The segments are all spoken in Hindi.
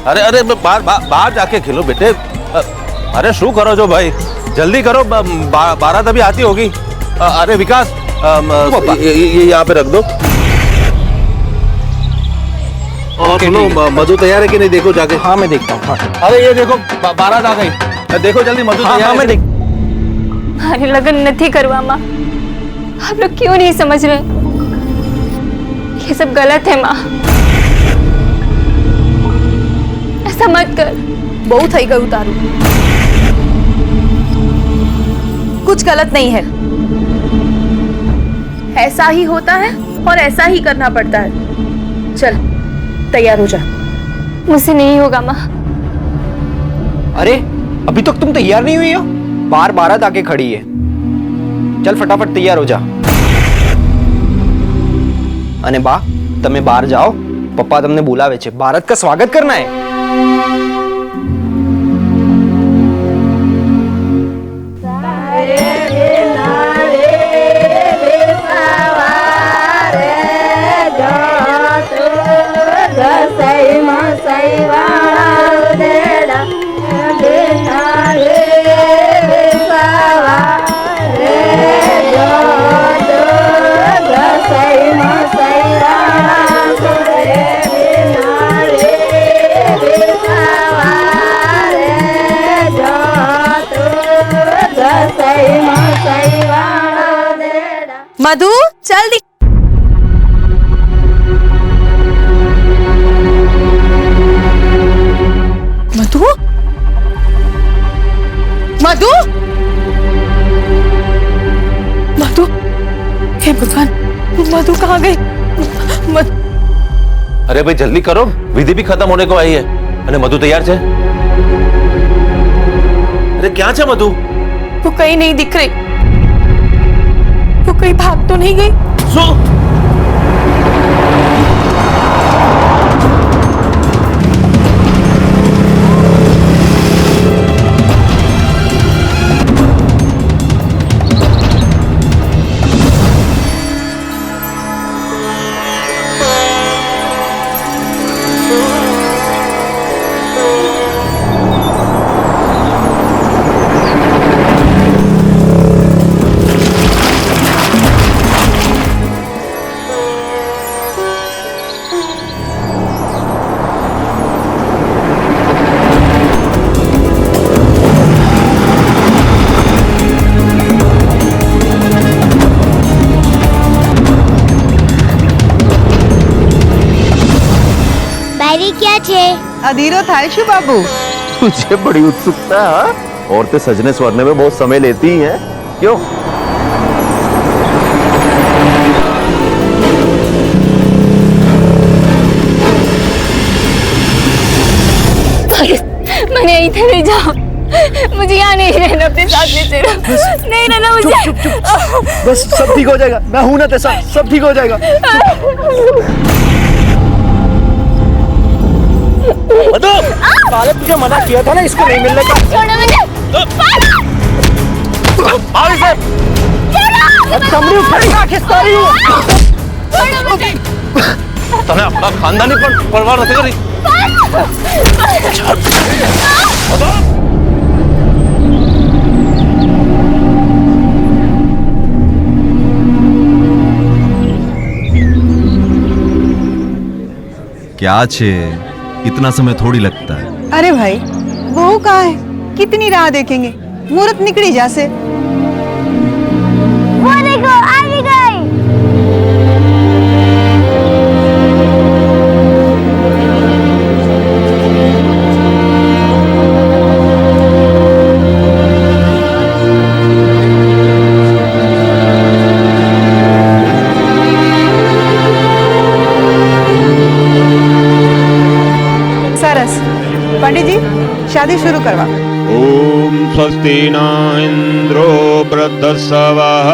अरे अरे बाहर जाके खेलो बेटे। अरे शू करो जो भाई, जल्दी करो, बारात अभी आती होगी। अरे विकास, ये यहाँ पे रख दो। और सुनो, मधु तैयार है कि नहीं देखो जाके। हाँ मैं देखता हूँ। हाँ। अरे ये देखो बारात आ गई, देखो जल्दी मधु तैयार है। मैं देख। मारे लगन नहीं करवा माँ, आप लोग क्यों नहीं समझ रहे? ये सब गलत है माँ, ऐसा मत कर। बहुत થઈ ગયું તારું, कुछ गलत नहीं है। ऐसा ही होता है और ऐसा ही करना पड़ता है। चल तैयार हो जा। मुझसे नहीं होगा माँ। अरे अभी तक तुम तैयार नहीं हुई हो? बाहर बारात आके खड़ी है। चल फटाफट तैयार हो जा। अने बा, તમે બહાર જાઓ, પપ્પા તમને બોલાવે છે, ભારત का स्वागत करना है। मधु चल दी। मधु मधु मधु, हे भगवान, मधु कहाँ गई? अरे भाई जल्दी करो, विधि भी खत्म होने को आई है। अरे मधु तैयार है? अरे क्या है मधु? वो कहीं नहीं दिख रही, वो कहीं भाग तो नहीं गई? क्या छे? अधीरो थाय छू बाबू। मुझे बड़ी उत्सुकता है। औरतें सजने संवरने में बहुत समय लेती ही हैं, क्यों? मैंने इधर नहीं जाओ, मुझे यहाँ नहीं रहना, अपने साथ ले चलो। नहीं रहना मुझे। चुप चुप चुप, बस सब ठीक हो जाएगा, मैं हूं ना तेरे साथ, सब ठीक हो जाएगा। मधु, पहले तुझे मना किया था ना इसको नहीं मिलने का। छोड़ो मुझे। आओ इसे। कमरे उठाएगा, खिसका रही हूँ। छोड़ो मुझे। तने अपना खानदानी पर परवाह नहीं करी। क्या छे, इतना समय थोड़ी लगता है। अरे भाई वो कहाँ है? कितनी राह देखेंगे, मुहूर्त निकली जासे। वो देखो आ भी गई। सरस, पंडित जी शादी शुरू करवा। ओम स्वस्ति न इंद्रो वृद्धस्वः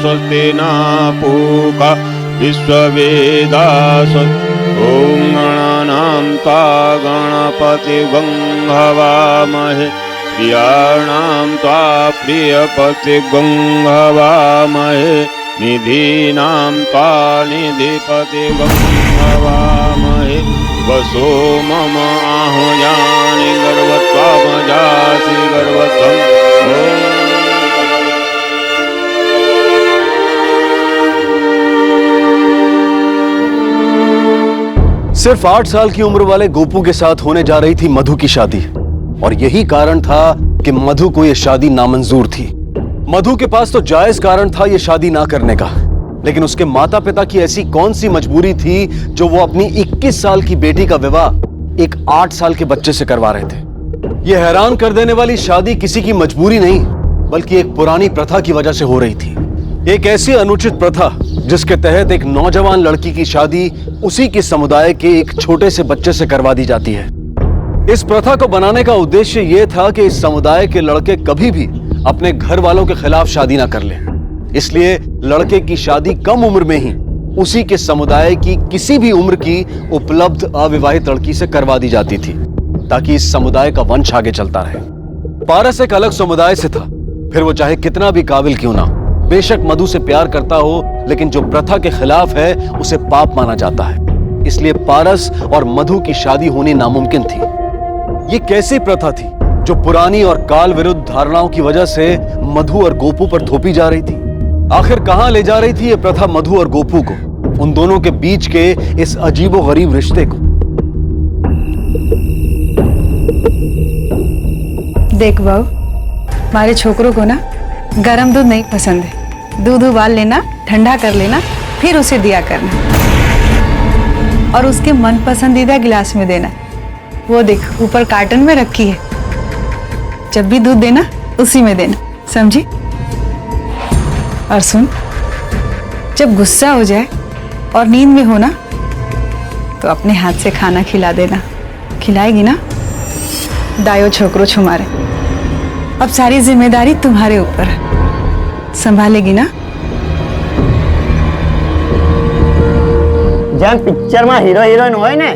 स्वस्ति न पूषा विश्ववेदाः ओम गणानां त्वा गणपतिं हवामहे प्रियाणां त्वा प्रियपतिं हवामहे निधीनां त्वा निधिपतिं हवामहे। वसो मम आहुजानि गर्वत्वामजासि गर्वत्वम्। सिर्फ 8 साल की उम्र वाले गोपू के साथ होने जा रही थी मधु की शादी, और यही कारण था कि मधु को यह शादी नामंजूर थी। मधु के पास तो जायज कारण था यह शादी ना करने का, लेकिन उसके माता पिता की ऐसी कौन सी मजबूरी थी जो वो अपनी 21 साल की बेटी का विवाह एक 8 साल के बच्चे से करवा रहे थे। यह हैरान कर देने वाली शादी किसी की मजबूरी नहीं, बल्कि एक पुरानी प्रथा की वजह से हो रही थी। एक ऐसी अनुचित प्रथा जिसके तहत एक नौजवान लड़की की शादी उसी के समुदाय के एक छोटे से बच्चे से करवा दी जाती है। इस प्रथा को बनाने का उद्देश्य यह था कि इस समुदाय के लड़के कभी भी अपने घर वालों के खिलाफ शादी ना कर लें। इसलिए लड़के की शादी कम उम्र में ही उसी के समुदाय की किसी भी उम्र की उपलब्ध अविवाहित लड़की से करवा दी जाती थी, ताकि इस समुदाय का वंश आगे चलता रहे। पारस एक अलग समुदाय से था, फिर वो चाहे कितना भी काबिल क्यों ना। बेशक मधु से प्यार करता हो, लेकिन जो प्रथा के खिलाफ है उसे पाप माना जाता है। इसलिए पारस और मधु की शादी होनी नामुमकिन थी। ये कैसी प्रथा थी जो पुरानी और काल विरुद्ध धारणाओं की वजह से मधु और गोपू पर थोपी जा रही थी? आखिर कहां ले जा रही थी ये प्रथा मधु और गोपू को, उन दोनों के बीच के इस अजीबोगरीब रिश्ते को? देख बहू, हमारे छोकरों को ना गरम दूध नहीं पसंद है। दूध उबाल लेना, ठंडा कर लेना, फिर उसे दिया करना, और उसके मन पसंदीदा गिलास में देना। वो देख ऊपर कार्टन में रखी है, जब भी दूध देना उसी में देना, समझी? और सुन, जब गुस्सा हो जाए और नींद में हो ना, तो अपने हाथ से खाना खिला देना। खिलाएगी ना? दायो छोकरो छुमारे, अब सारी जिम्मेदारी तुम्हारे ऊपर है, संभालेगी ना? જેમ પિક્ચરમાં હીરો હિરોઈન હોય ને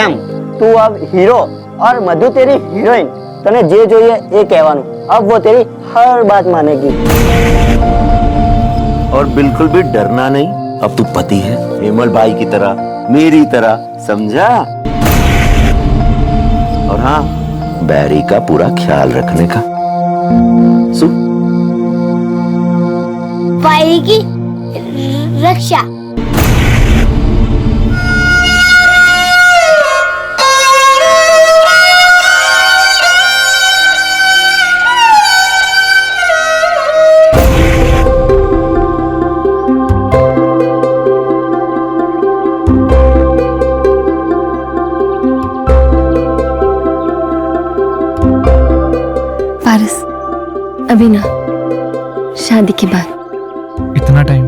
એમ તું अब हीरो और मधु तेरी हीरोइन, तने जे જોઈએ એ કહેવાનું। अब वो तेरी हर बात मानेगी और बिल्कुल भी डरना नहीं। अब तू पति है, हेमल भाई की तरह, मेरी तरह, समझा? और हाँ, बैरी का पूरा ख्याल रखने का। सुन, बैरी की रक्षा। पारस, अभी ना, शादी के बाद। इतना टाइम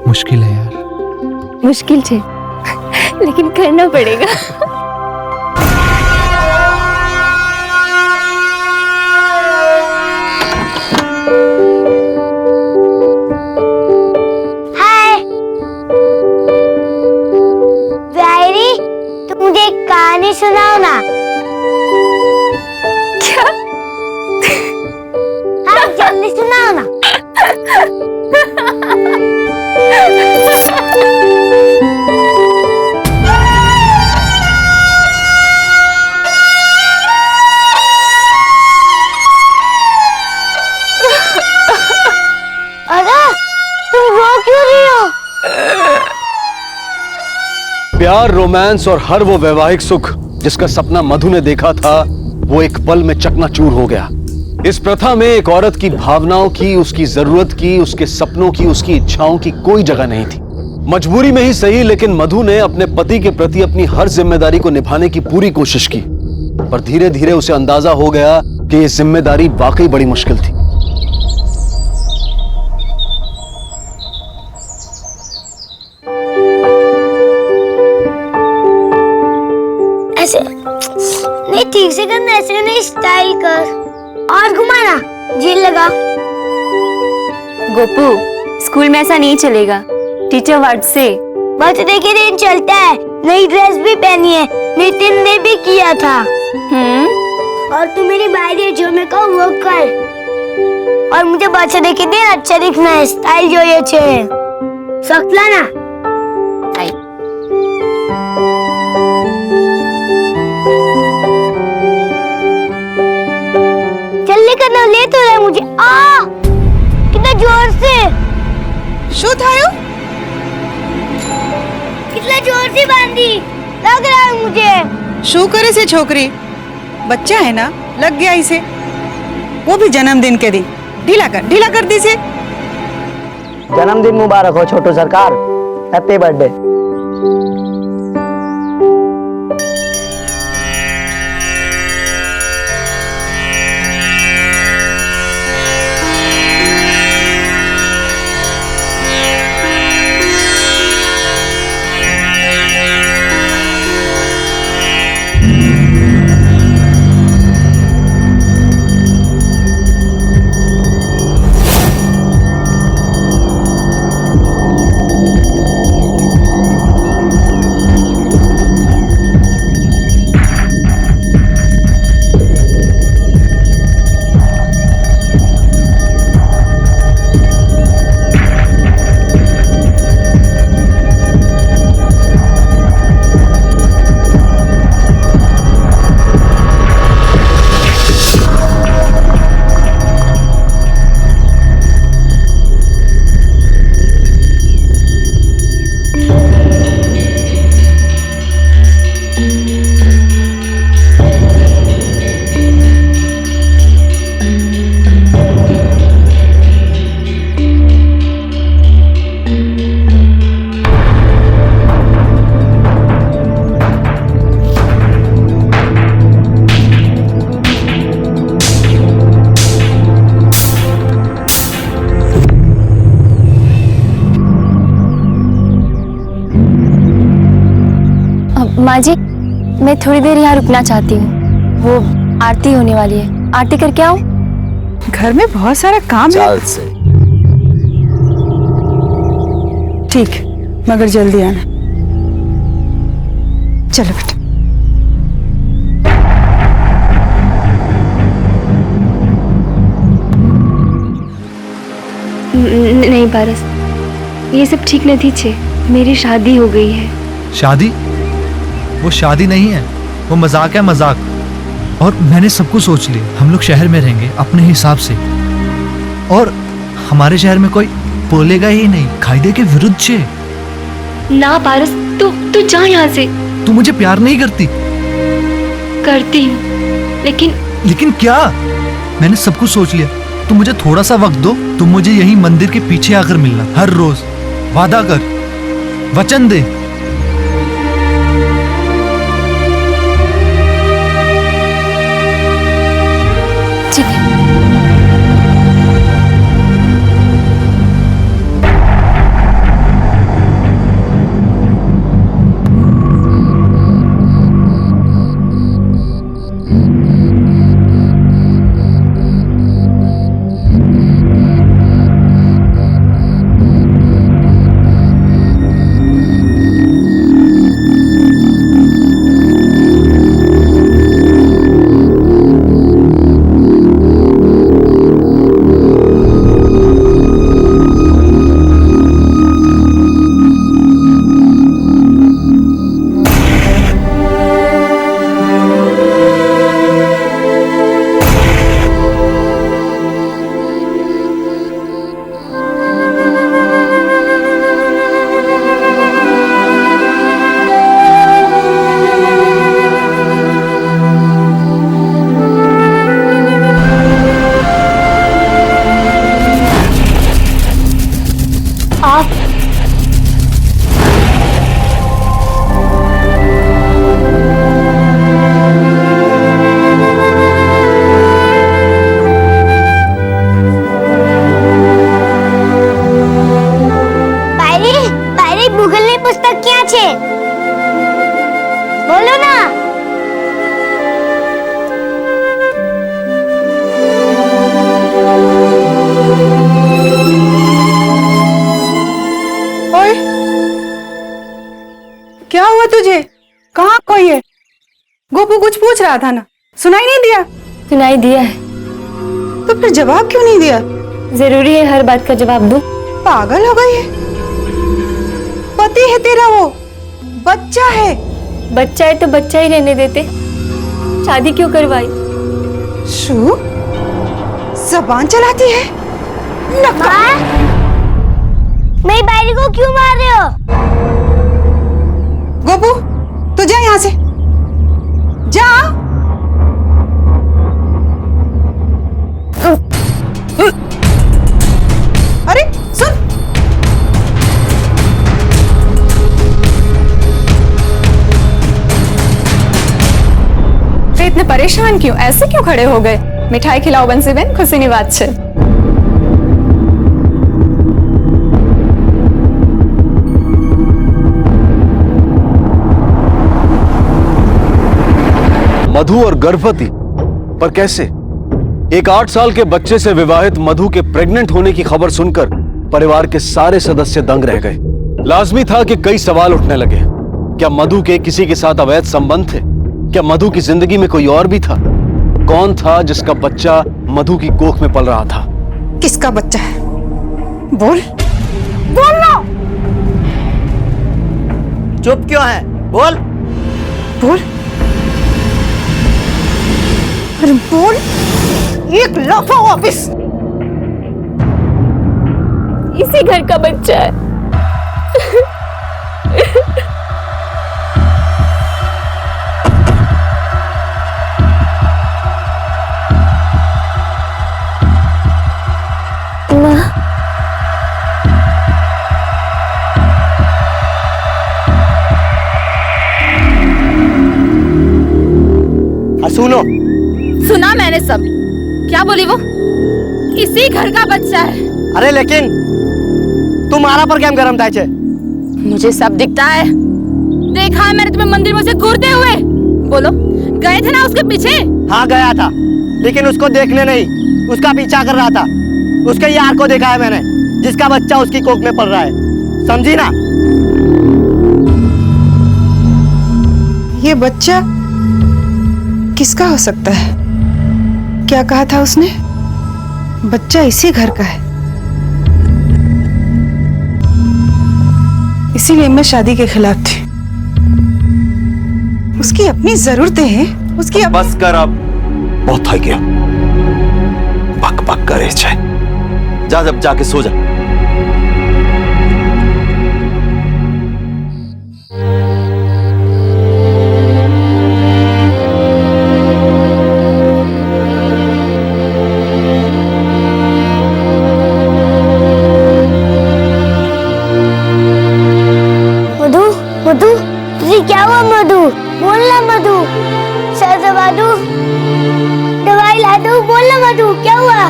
मुश्किल है यार। मुश्किल है, लेकिन करना पड़ेगा। हाय बैरी, तुम मुझे एक कहानी सुनाओ ना। क्या? हाँ, जल्दी सुनाओ ना। अरे तुम रो क्यों रही हो? प्यार, रोमांस और हर वो वैवाहिक सुख जिसका सपना मधु ने देखा था, वो एक पल में चकनाचूर हो गया। इस प्रथा में एक औरत की भावनाओं की, उसकी जरूरत की, उसके सपनों की, उसकी इच्छाओं की कोई जगह नहीं थी। मजबूरी में ही सही, लेकिन मधु ने अपने पति के प्रति अपनी हर जिम्मेदारी को निभाने की पूरी कोशिश की, पर धीरे धीरे उसे अंदाजा हो गया कि यह जिम्मेदारी वाकई बड़ी मुश्किल थी। ऐसे नहीं, ठीक से करना, ऐसे नहीं, स्टाइल कर और घुमाना, जेल लगा। गोपू, स्कूल में ऐसा नहीं चलेगा, टीचर वर्ड से। बर्थडे के दिन चलता है, नई ड्रेस भी पहनी है, नितिन ने भी किया था। और तू मेरी भाई जो मैं कहूँ वो कर, और मुझे बर्थडे के दिन अच्छा दिखना है, स्टाइल जो ये छे सख्त लाना। શું થયું? कितना जोर से बांधी, लग रहा है मुझे। શું કરે છે છોકરી? बच्चा है ना, लग गया इसे। वो भी जन्मदिन के दिन ढीला कर दी से। जन्मदिन मुबारक हो छोटू सरकार, हैप्पी बर्थडे। माँ जी, मैं थोड़ी देर यहाँ रुकना चाहती हूँ। वो आरती होने वाली है, आरती करके आओ। घर में बहुत सारा काम है। चाल से ठीक, मगर जल्दी आना। चलो बेटा। नहीं पारस, ये सब ठीक नहीं छे। मेरी शादी हो गई है। शादी? वो शादी नहीं है, वो मजाक है, मजाक। और मैंने सब कुछ सोच लिया, हम लोग शहर में रहेंगे अपने हिसाब से, और हमारे शहर में कोई बोलेगा ही नहीं, कायदे के विरुद्ध छे। ना पारस, तू जा यहाँ से। तू मुझे प्यार नहीं करती? करती हूँ, लेकिन क्या? मैंने सब कुछ सोच लिया, तुम मुझे थोड़ा सा वक्त दो। तुम मुझे यहीं मंदिर के पीछे आकर मिलना हर रोज, वादा कर, वचन दे। बोलो ना। ओए, क्या हुआ तुझे? कहाँ कोई है? गोपू कुछ पूछ रहा था ना, सुनाई नहीं दिया? सुनाई दिया है। तो फिर जवाब क्यों नहीं दिया? जरूरी है हर बात का जवाब दूं? पागल हो गई है? पति है तेरा, वो बच्चा है। बच्चा है तो बच्चा ही रहने देते, शादी क्यों करवाई? शू, जबान चलाती है। मेरी बायरी को क्यों मार रहे हो? गोपू तू जा यहाँ से, जा। अरे सुन, तो इतने परेशान क्यों, ऐसे क्यों खड़े हो गए? मिठाई खिलाओ बंसी बेन, खुशीनी बात छे। मधु और गर्भवती, पर कैसे? एक 8 साल के बच्चे से विवाहित मधु के प्रेग्नेंट होने की खबर सुनकर परिवार के सारे सदस्य दंग रह गए। लाजमी था कि कई सवाल उठने लगे। क्या मधु के किसी के साथ अवैध संबंध थे? क्या मधु की जिंदगी में कोई और भी था? कौन था जिसका बच्चा मधु की कोख में पल रहा था? किसका बच्चा है? बोल, बोल ना। चुप क्यों है? बोल बोल, अरे बोल। एक लाफा वापिस। इसी घर का बच्चा है। सुनो, सुना मैंने सब। क्या बोली वो? इसी घर का बच्चा है। अरे लेकिन तुम्हारा पर क्या गरम था? मुझे सब दिखता है, देखा है मैंने तुम्हें मंदिर में से घूरते हुए। बोलो, गए थे ना उसके पीछे? हाँ गया था, लेकिन उसको देखने नहीं, उसका पीछा कर रहा था। उसके यार को देखा है मैंने, जिसका बच्चा उसकी कोख में पल रहा है। समझी ना? ये बच्चा किसका हो सकता है? क्या कहा था उसने? बच्चा इसी घर का है। इसीलिए मैं शादी के खिलाफ थी। उसकी अपनी जरूरतें हैं, उसकी बस कर अब, बहुत थक गया। बक बक करे चाहे जा, जब जाके सो जा। मधु, तुझे क्या हुआ मधु? बोलना मधु। सर दबा दूं? दवाई ला दूं? बोलना मधु, क्या हुआ?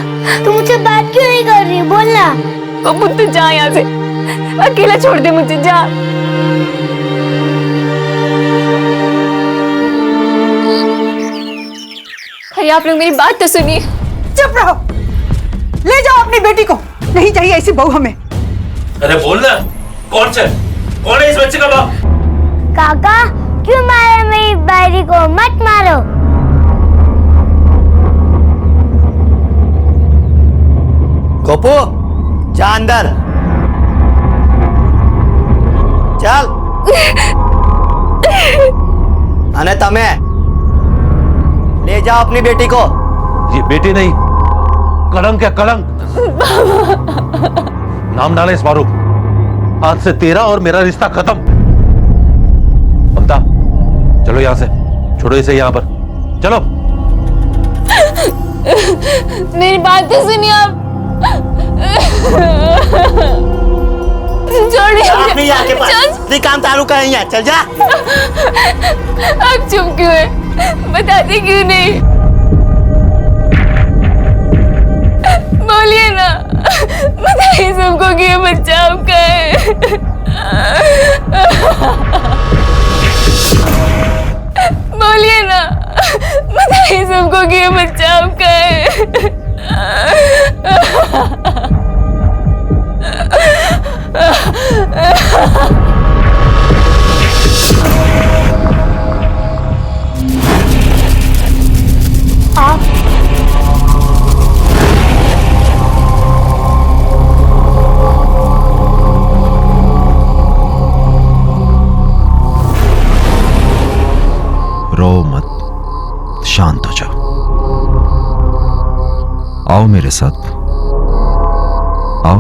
तू मुझसे बात क्यों नहीं कर रही? बोलना। अब तू जा यहाँ से, अकेला छोड़ दे मुझे, जा। अरे आप लोग मेरी बात तो सुनिए। चुप रहो, ले जाओ अपनी बेटी को। नहीं चाहिए ऐसी बहू हमें। अरे बोल ना, कौन है इस बच्चे का बाप? काका, क्यों मारा मेरी बायरी को? मत मारो। गोपू, जा अंदर। चल। अने तमे ले जाओ अपनी बेटी को। ये बेटी नहीं, कलंक है, कलंक। नाम डाले इस मारूफ। आज से तेरा और मेरा रिश्ता खत्म। ममता, चलो यहां से, छोड़ो इसे यहां पर, चलो। मेरी बात तो सुनिए आप। अपनी यार के पास काम तारू कहीं है, चल जा। आप चुप क्यों है? बताते क्यों नहीं? बोलिए ना, बताइए सबको कि ये बच्चा आपका है। बोलिए ना, बताइए सबको कि ये बच्चा आपका है। रो मत, शांत हो जाओ। आओ मेरे साथ, आओ।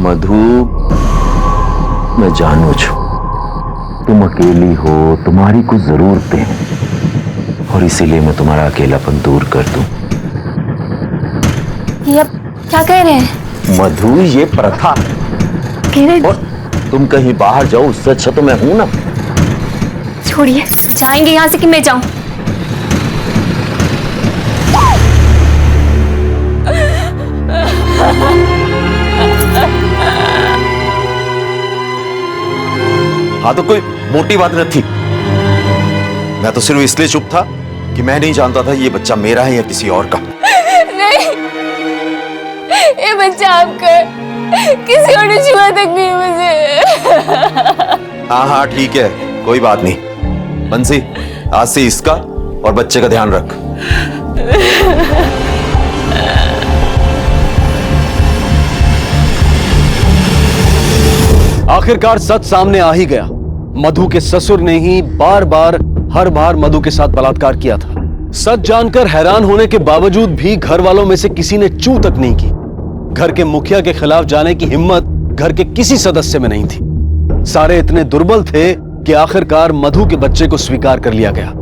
मधु, मैं जानू छू तुम अकेली हो, तुम्हारी कुछ जरूरतें हैं और इसीलिए मैं तुम्हारा अकेलापन दूर कर दूं। ये आप क्या कह रहे हैं? मधु, ये प्रथा कह रहे और तुम कहीं बाहर जाओ उससे अच्छा तो मैं हूं ना। छोड़िए, जाएंगे यहाँ से कि मैं जाऊं? हाँ तो कोई मोटी बात न थी। मैं तो सिर्फ इसलिए चुप था कि मैं नहीं जानता था ये बच्चा मेरा है या किसी और का। नहीं, ये बच्चा आपका है, किसी और ने छुआ तक नहीं मुझे। हाँ हाँ ठीक है, कोई बात नहीं। बंसी, आज से इसका और बच्चे का ध्यान रख। आखिरकार सच सामने आ ही गया। मधु के ससुर ने ही हर बार मधु के साथ बलात्कार किया था। सच जानकर हैरान होने के बावजूद भी घर वालों में से किसी ने चू तक नहीं की। घर के मुखिया के खिलाफ जाने की हिम्मत घर के किसी सदस्य में नहीं थी। सारे इतने दुर्बल थे कि आखिरकार मधु के बच्चे को स्वीकार कर लिया गया।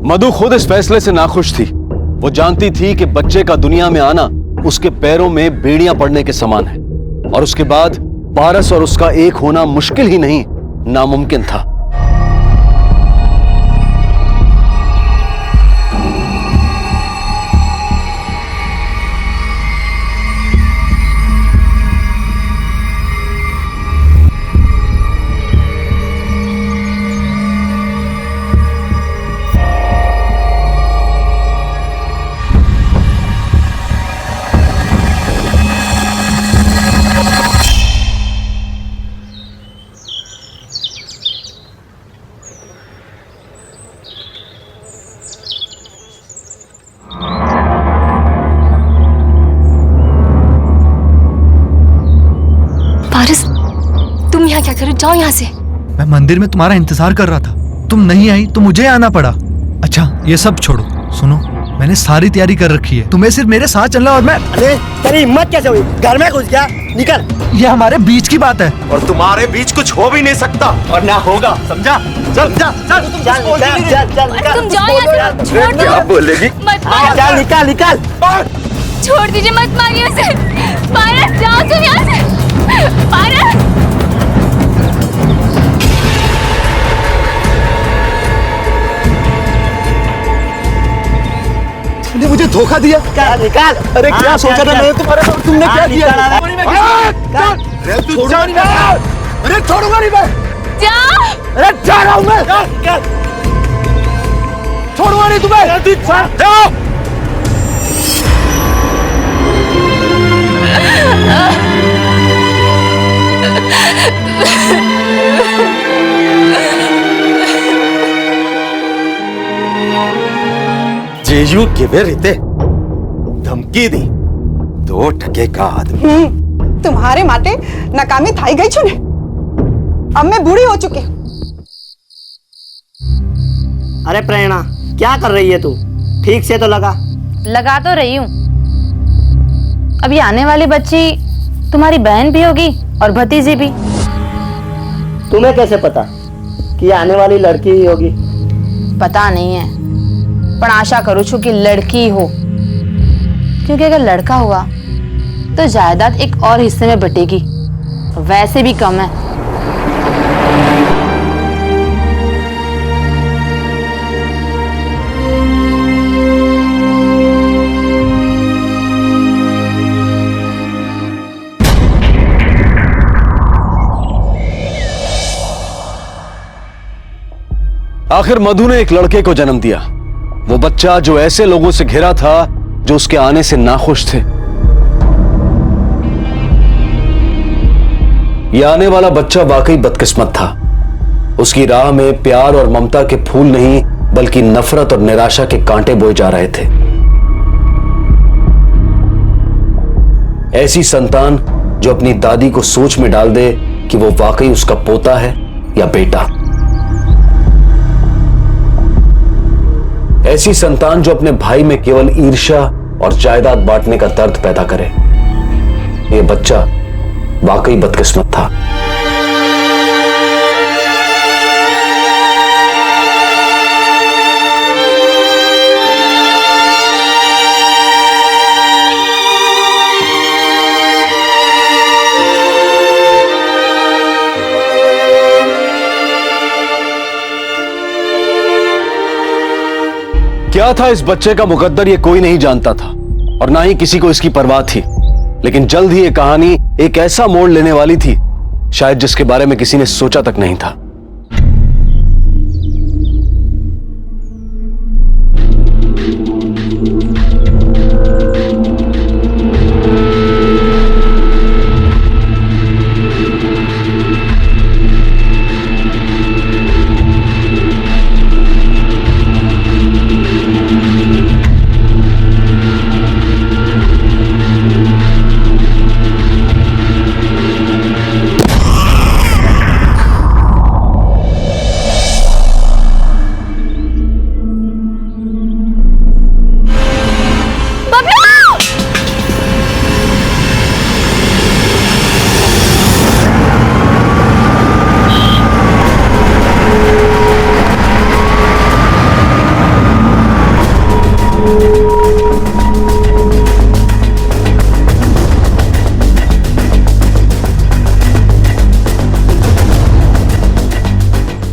मधु खुद इस फैसले से नाखुश थी। वो जानती थी कि बच्चे का दुनिया में आना उसके पैरों में बेड़ियां पड़ने के समान है और उसके बाद पारस और उसका एक होना मुश्किल ही नहीं, नामुमकिन था। पारस, तुम यहाँ क्या कर रहे हो? जाओ यहाँ से। मैं मंदिर में तुम्हारा इंतजार कर रहा था, तुम नहीं आई तो मुझे आना पड़ा। अच्छा ये सब छोड़ो, सुनो, मैंने सारी तैयारी कर रखी है, तुम्हें सिर्फ मेरे साथ चलना और मैं। अरे तेरी हिम्मत कैसे हुई? घर में घुस गया, निकल। ये हमारे बीच की बात है और तुम्हारे बीच कुछ हो भी नहीं सकता और ना होगा, समझा? चल जा, चल तुम जाओ यहाँ से, छोड़ दो। क्या बोलेगी? मत मारो, निकाल निकाल। छोड़ दीजिए, मत मारिए उसे। पारस, जाओ तुम यहाँ से। पारस, तुमने मुझे धोखा दिया। निकाल। अरे क्या सोचा था मैंने तुम्हारे साथ, तुमने क्या किया? अरे छोड़ूंगा नहीं मैं। जाओ। अरे जा रहा हूं मैं। छोड़ूंगा नहीं तुम्हें। जाओ। जेयू किवे रीते धमकी दी, 2 टके का आदमी। तुम्हारे माटे नाकामी थाई गई छू ने। अब मैं बूढ़ी हो चुकी हूँ। अरे प्रेरणा, क्या कर रही है तू? ठीक से तो लगा तो रही हूँ। अब ये आने वाली बच्ची तुम्हारी बहन भी होगी और भतीजी भी। तुम्हें कैसे पता कि ये आने वाली लड़की ही होगी? पता नहीं है, पर आशा करूँ छू कि लड़की हो, क्योंकि अगर लड़का हुआ तो जायदाद एक और हिस्से में बटेगी, वैसे भी कम है। आखिर मधु ने एक लड़के को जन्म दिया। वो बच्चा जो ऐसे लोगों से घिरा था जो उसके आने से नाखुश थे। यह आने वाला बच्चा वाकई बदकिस्मत था। उसकी राह में प्यार और ममता के फूल नहीं बल्कि नफरत और निराशा के कांटे बोए जा रहे थे। ऐसी संतान जो अपनी दादी को सोच में डाल दे कि वो वाकई उसका पोता है या बेटा। ऐसी संतान जो अपने भाई में केवल ईर्ष्या और जायदाद बांटने का दर्द पैदा करे। यह बच्चा वाकई बदकिस्मत था। क्या था इस बच्चे का मुकद्दर ये कोई नहीं जानता था और ना ही किसी को इसकी परवाह थी। लेकिन जल्द ही ये कहानी एक ऐसा मोड़ लेने वाली थी शायद जिसके बारे में किसी ने सोचा तक नहीं था।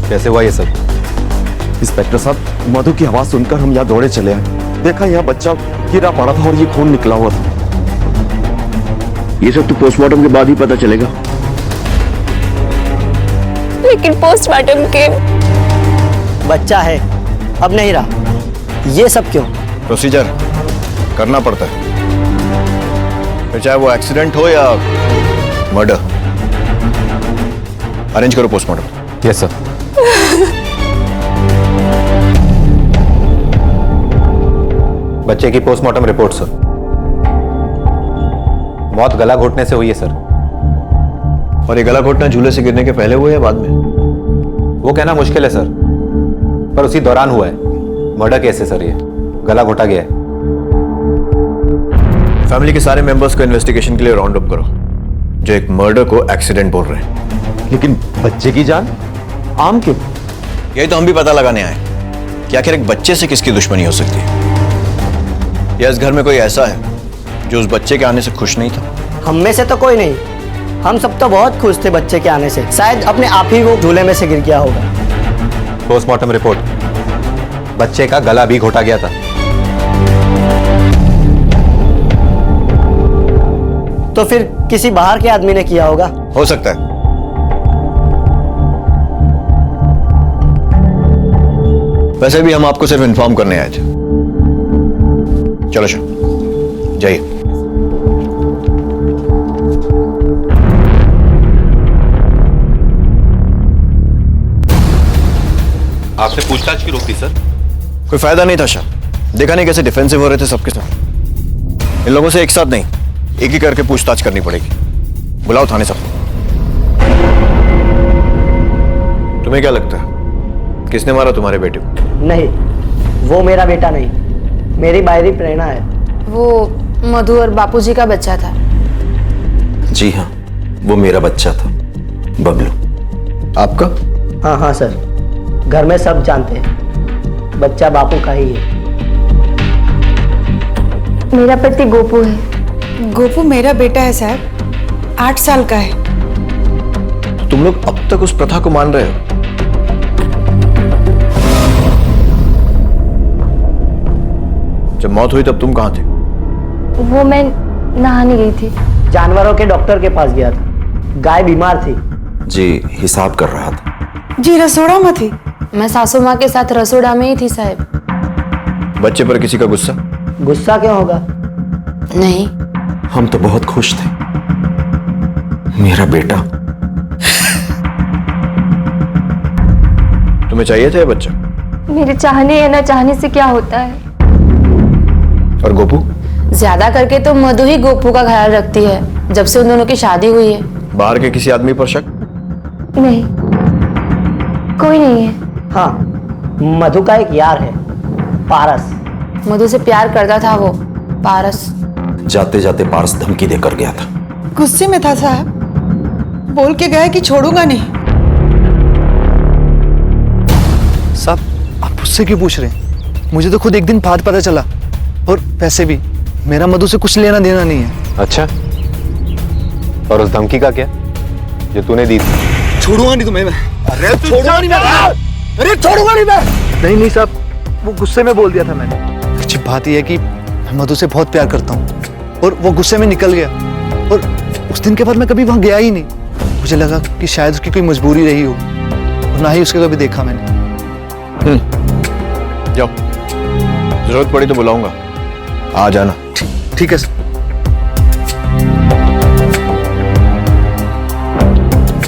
कैसे हुआ ये सब? इंस्पेक्टर साहब, मधु की आवाज सुनकर हम यहाँ दौड़े चले आए। देखा यहाँ बच्चा गिरा पड़ा था और ये खून निकला हुआ था। ये सब तो पोस्टमार्टम के बाद ही पता चलेगा। लेकिन पोस्टमार्टम के बच्चा है, अब नहीं रहा। ये सब क्यों? प्रोसीजर करना पड़ता है, फिर चाहे वो एक्सीडेंट हो या मर्डर। अरेंज करो पोस्टमार्टम। Yes sir. बच्चे की पोस्टमार्टम रिपोर्ट सर। मौत गला घोटने से हुई है सर। और ये गला घोटना झूले से गिरने के पहले हुआ या बाद में? वो कहना मुश्किल है सर, पर उसी दौरान हुआ है। मर्डर केस है सर, ये गला घोटा गया है। फैमिली के सारे मेंबर्स को इन्वेस्टिगेशन के लिए राउंड अप करो जो एक मर्डर को एक्सीडेंट बोल रहे हैं। लेकिन बच्चे की जान आम क्यों? यही तो हम भी पता लगाने आए कि आखिर एक बच्चे से किसकी दुश्मनी हो सकती है, या इस घर में कोई ऐसा है जो उस बच्चे के आने से खुश नहीं था। हम में से तो कोई नहीं, हम सब तो बहुत खुश थे बच्चे के आने से। शायद अपने आप ही वो झूले में से गिर गया होगा। पोस्टमार्टम रिपोर्ट, बच्चे का गला भी घोटा गया था। तो फिर किसी बाहर के आदमी ने किया होगा। हो सकता है। वैसे भी हम आपको सिर्फ इन्फॉर्म करने आए थे। चलो जाइए। आपसे पूछताछ की रोकी सर? कोई फायदा नहीं था शाह। देखा नहीं कैसे डिफेंसिव हो रहे थे सबके साथ। इन लोगों से एक साथ नहीं, एक ही करके पूछताछ करनी पड़ेगी। बुलाओ थाने सबको। तुम्हें क्या लगता है किसने मारा तुम्हारे बेटे को? नहीं, वो मेरा बेटा नहीं, मेरी बायरी प्रेरणा है। वो मधु और बापूजी का बच्चा था। जी हाँ, वो मेरा बच्चा था, बबलू। आपका? हाँ हाँ सर, घर में सब जानते हैं, बच्चा बापू का ही है। मेरा पति गोपू है। गोपू मेरा बेटा है साहब, 8 साल का है। तुम लोग अब तक उस प्रथा को मान रहे हो? जब मौत हुई तब तुम कहां थे? वो मैं नहाने गई थी। जानवरों के डॉक्टर के पास गया था, गाय बीमार थी। जी, हिसाब कर रहा था। जी, रसोड़ा में थी। मैं सासू माँ के साथ रसोड़ा में ही थी साहब। बच्चे पर किसी का गुस्सा? गुस्सा क्यों होगा? नहीं। हम तो बहुत खुश थे, मेरा बेटा। तुम्हें चाहिए था ये बच्चा? मेरे चाहने या ना चाहने से क्या होता है? और गोपू? ज्यादा करके तो मधु ही गोपू का ख्याल रखती है जब से उन दोनों की शादी हुई है। बाहर के किसी आदमी पर शक? नहीं, कोई नहीं है। हाँ, मधु का एक यार है, पारस। मधु से प्यार करता था वो, पारस। जाते जाते पारस धमकी देकर गया था। गुस्से में था साहब। बोल के गया कि छोड़ूंगा नहीं। साहब आप मुझसे क्यों पूछ रहे हैं? मुझे तो खुद एक दिन बाद पता चला, और वैसे भी मेरा मधु से कुछ लेना देना नहीं है। अच्छा, और उस धमकी का क्या जो तूने दी थी? छोड़ूंगा नहीं तुम्हें मैं। अरे छोड़ूंगा नहीं मैं। अरे छोड़ूंगा नहीं मैं। नहीं साहब, वो गुस्से में बोल दिया था मैंने। अच्छी बात यह है कि मैं मधु से बहुत प्यार करता हूँ, और वो गुस्से में निकल गया, और उस दिन के बाद मैं कभी वहां गया ही नहीं। मुझे लगा कि शायद उसकी कोई मजबूरी रही हो, और ना ही उसके कभी देखा मैंने। जाओ, जरूरत पड़ी तो बुलाऊंगा, आ जाना। ठीक है सर।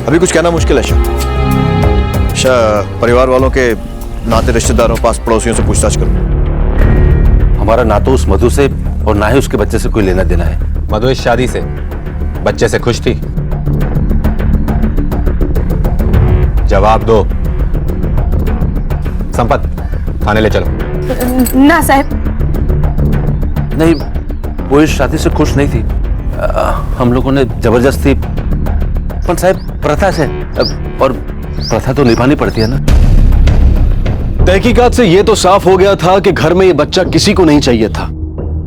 अभी कुछ कहना मुश्किल है परिवार वालों के नाते रिश्तेदारों पास पड़ोसियों से पूछताछ करो। हमारा ना तो उस मधु से और ना ही उसके बच्चे से कोई लेना देना है। मधु इस शादी से बच्चे से खुश थी? जवाब दो। संपत, थाने ले चलो। ना साहब। नहीं, वो इस शादी से खुश नहीं थी। हम लोगों ने जबरदस्ती, पर साहब प्रथा से, और प्रथा तो निभानी पड़ती है ना। तहकीकात से यह तो साफ हो गया था कि घर में यह बच्चा किसी को नहीं चाहिए था।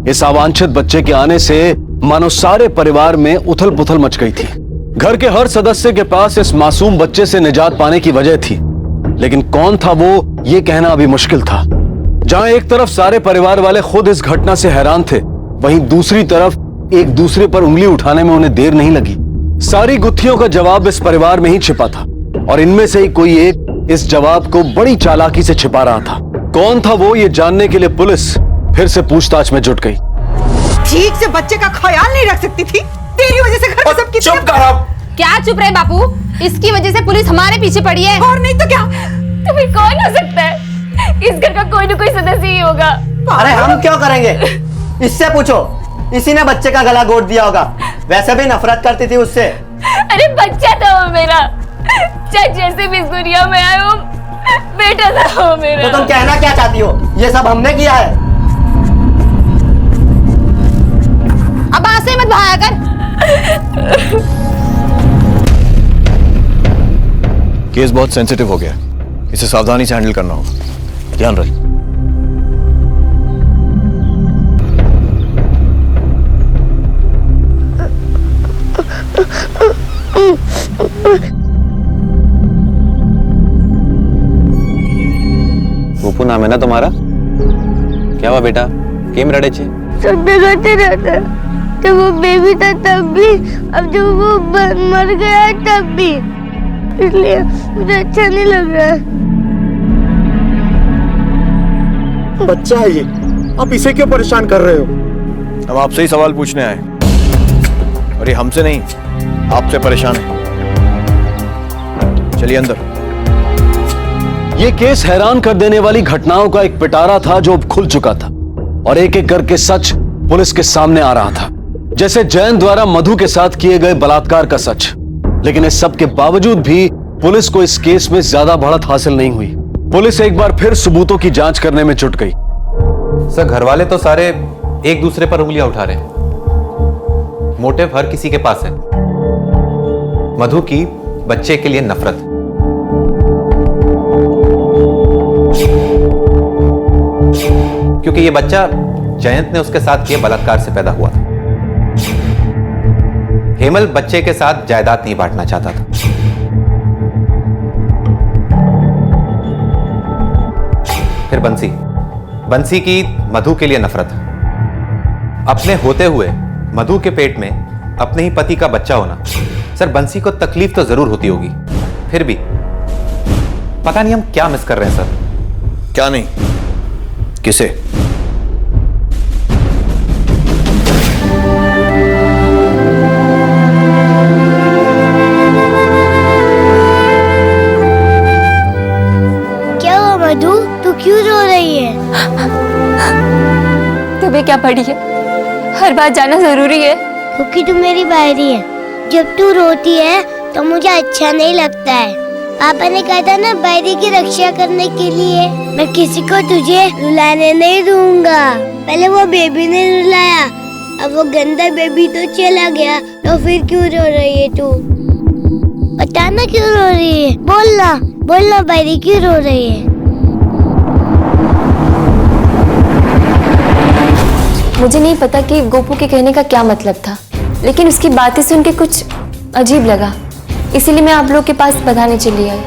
इस अवांछित बच्चे के आने से मानो सारे परिवार में उथल पुथल मच गई थी। घर के हर सदस्य के पास इस मासूम बच्चे से निजात पाने की वजह थी, लेकिन कौन था वो, ये कहना अभी मुश्किल था। जहां एक तरफ सारे परिवार वाले खुद इस घटना से हैरान थे, वहीं दूसरी तरफ एक दूसरे पर उंगली उठाने में उन्हें देर नहीं लगी। सारी गुत्थियों का जवाब इस परिवार में ही छिपा था, और इनमें से ही कोई एक इस जवाब को बड़ी चालाकी से छिपा रहा था। कौन था वो, ये जानने के लिए पुलिस फिर से पूछताछ में जुट गई। ठीक से बच्चे का ख्याल नहीं रख सकती थी, तेरी वजह से घर में सबकी चुप कर। क्या चुप रहे बापू, इसकी वजह से पुलिस हमारे पीछे पड़ी है। और नहीं तो क्या? तुम्हें कौन हो सकता है? इस घर का कोई ना कोई सदस्य ही होगा। अरे हम क्यों करेंगे? इससे पूछो, इसी ने बच्चे का गला घोट दिया होगा। वैसे भी नफरत करती थी उससे। अरे बच्चा था वो मेरा, चाहे जैसे भी इस दुनिया में आया हो, बेटा था वो मेरा। तो तुम कहना क्या चाहती हो? ये सब हमने किया है। अब आसे मत भाया कर। केस बहुत सेंसिटिव हो गया, इसे सावधानी से हैंडल करना होगा। ध्यान रख। गोपू नाम है ना तुम्हारा? क्या हुआ बेटा, केम रड़े छे? सब डरते रहता, जब वो बेबी था तब भी, अब जब वो मर गया तब भी, इसलिए मुझे अच्छा नहीं लग रहा है। बच्चा है ये, आप इसे क्यों परेशान कर रहे हो? हम आपसे ही सवाल पूछने आए, और ये हमसे नहीं, आपसे परेशान है। चलिए अंदर। ये केस हैरान कर देने वाली घटनाओं का एक पिटारा था जो अब खुल चुका था, और एक एक करके सच पुलिस के सामने आ रहा था। जैसे जैन द्वारा मधु के साथ किए गए बलात्कार का सच। लेकिन इस सब के बावजूद भी पुलिस को इस केस में ज्यादा बढ़त हासिल नहीं हुई। पुलिस एक बार फिर सबूतों की जांच करने में जुट गई। सर, घर वाले तो सारे एक दूसरे पर उंगलियां उठा रहे हैं। मोटिव हर किसी के पास है, मधु की बच्चे के लिए नफरत। क्योंकि ये बच्चा जयंत ने उसके साथ किए बलात्कार से पैदा हुआ था। हेमल बच्चे के साथ जायदाद नहीं बांटना चाहता था। फिर बंसी की मधु के लिए नफरत। अपने होते हुए मधु के पेट में अपने ही पति का बच्चा होना, सर बंसी को तकलीफ तो जरूर होती होगी, फिर भी पता नहीं हम क्या मिस कर रहे हैं सर। क्या नहीं? किसे? क्या हुआ मधु, तू क्यों रो रही है? तुम्हें क्या पड़ी है? हर बात जानना जरूरी है। क्योंकि तू मेरी बायरी है। जब तू रोती है तो मुझे अच्छा नहीं लगता है। पापा ने कहा था ना, बायरी की रक्षा करने के लिए। मैं किसी को तुझे रुलाने नहीं दूंगा। पहले वो बेबी ने रुलाया, अब वो गंदा बेबी तो चला गया, तो फिर क्यों रो रही है तू? बताना क्यों रो रही है? बोलना बोलना बैरी क्यों रो रही है? मुझे नहीं पता कि गोपू के कहने का क्या मतलब था, लेकिन उसकी बातें सुन के कुछ अजीब लगा, इसीलिए मैं आप लोग के पास बताने चली आई।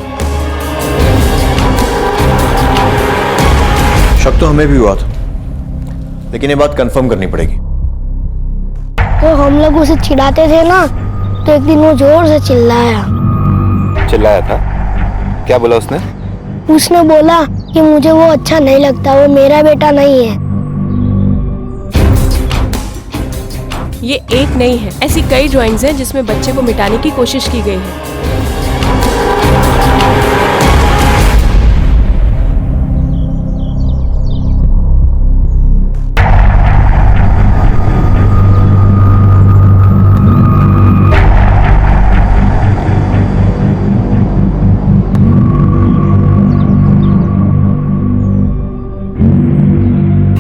शक तो हमें भी हुआ था, लेकिन ये बात कंफर्म करनी पड़ेगी। तो हम लोग उसे चिढ़ाते थे ना, तो एक दिन वो जोर से चिल्लाया था? क्या बोला उसने? उसने बोला कि मुझे वो अच्छा नहीं लगता, वो मेरा बेटा नहीं है। ये एक नहीं है, ऐसी कई ड्राइंग्स हैं जिसमें बच्चे को मिटाने की कोशिश की गई है।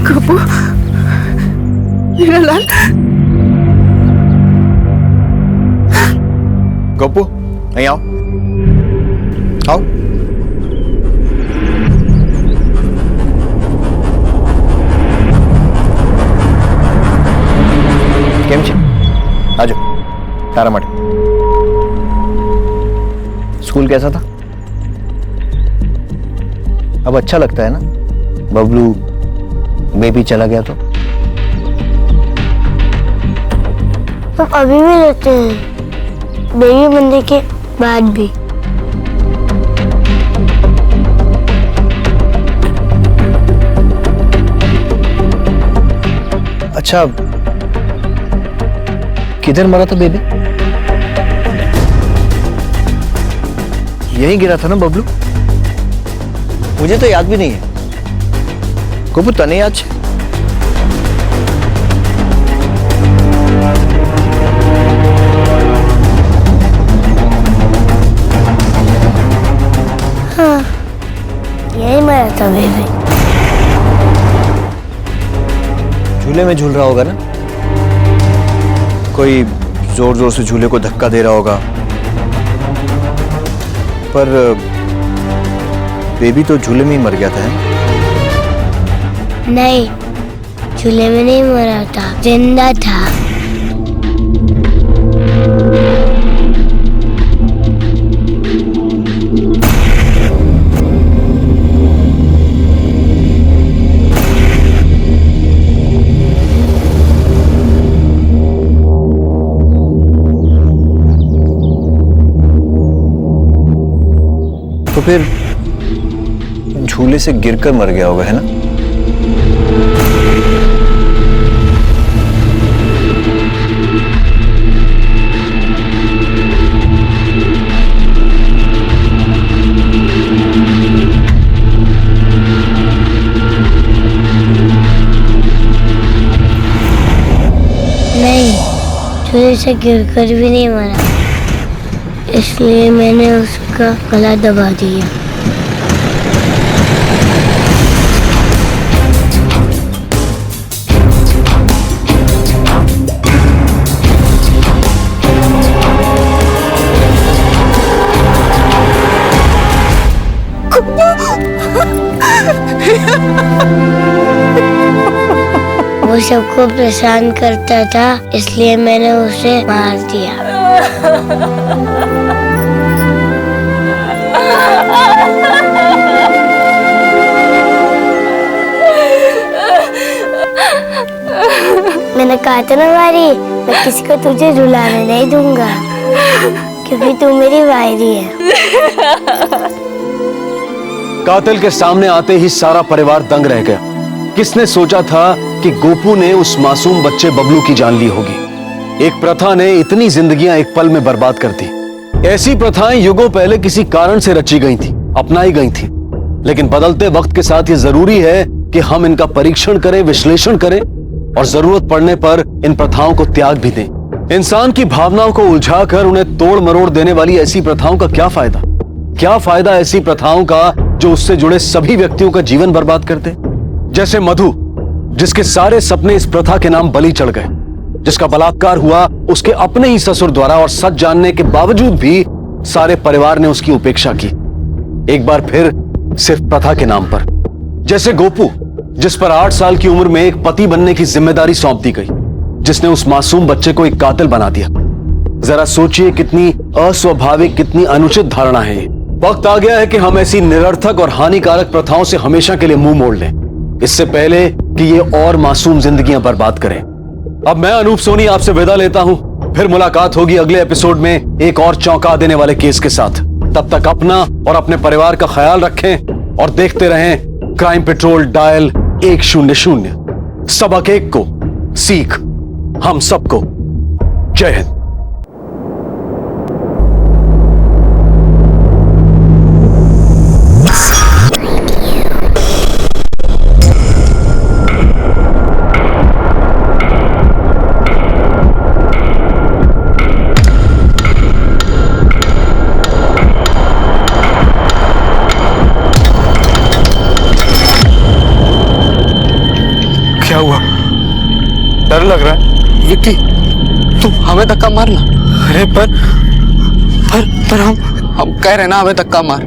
गोपू, मेरा लाल। गोपू, नहीं आओ, आओ। કેમ છે? आजो, तारा मट। स्कूल कैसा था? अब अच्छा लगता है ना? बबलू बेबी चला गया तो? हम अभी भी रहते हैं, बेबी बनने के बाद भी। अच्छा, किधर मरा था बेबी? यही गिरा था ना बबलू? मुझे तो याद भी नहीं है। गोपू, तने याद है? हाँ, यही मरा था बेबी। झूले में झूल रहा होगा ना? कोई जोर जोर से झूले को धक्का दे रहा होगा, पर बेबी तो झूले में ही मर गया था। नहीं, झूले में नहीं मरा था, जिंदा था। तो फिर झूले से गिरकर मर गया होगा, है ना? नहीं, झूले से गिरकर भी नहीं मरा, इसलिए मैंने उसका गला दबा दिया। वो सबको परेशान करता था, इसलिए मैंने उसे मार दिया। मैंने कहा था ना वारी, मैं किसी को तुझे रुलाने नहीं दूंगा, क्योंकि तू मेरी वायरी है। कातिल के सामने आते ही सारा परिवार दंग रह गया। किसने सोचा था कि गोपू ने उस मासूम बच्चे बबलू की जान ली होगी। एक प्रथा ने इतनी जिंदगियां एक पल में बर्बाद कर दी। ऐसी प्रथाएं युगों पहले किसी कारण से रची गई थी, अपनाई गई थी, लेकिन बदलते वक्त के साथ ये जरूरी है कि हम इनका परीक्षण करें, विश्लेषण करें और जरूरत पड़ने पर इन प्रथाओं को त्याग भी दें। इंसान की भावनाओं को उलझाकर उन्हें तोड़ मरोड़ देने वाली ऐसी प्रथाओं का क्या फायदा? क्या फायदा ऐसी प्रथाओं का जो उससे जुड़े सभी व्यक्तियों का जीवन बर्बाद कर दे? जैसे मधु, जिसके सारे सपने इस प्रथा के नाम बलि चढ़ गए, जिसका बलात्कार हुआ उसके अपने ही ससुर द्वारा, और सच जानने के बावजूद भी सारे परिवार ने उसकी उपेक्षा की, एक बार फिर सिर्फ प्रथा के नाम पर। जैसे गोपू, जिस पर 8 साल की उम्र में एक पति बनने की जिम्मेदारी सौंप दी गई, जिसने उस मासूम बच्चे को एक कातिल बना दिया। जरा सोचिए कितनी अस्वाभाविक, कितनी अनुचित धारणा है ये। वक्त आ गया है कि हम ऐसी निरर्थक और हानिकारक प्रथाओं से हमेशा के लिए मुंह मोड़ लें, इससे पहले कि ये और मासूम जिंदगियां बर्बाद करें। अब मैं अनूप सोनी आपसे विदा लेता हूं, फिर मुलाकात होगी अगले एपिसोड में एक और चौंका देने वाले केस के साथ। तब तक अपना और अपने परिवार का ख्याल रखें और देखते रहें क्राइम पेट्रोल डायल 100। सबक एक को सीख हम सबको। जय हिंद। क्या हुआ? डर लग रहा है। विक्की, तुम हमें धक्का मारना। अरे पर हम कह रहे ना हमें धक्का मार।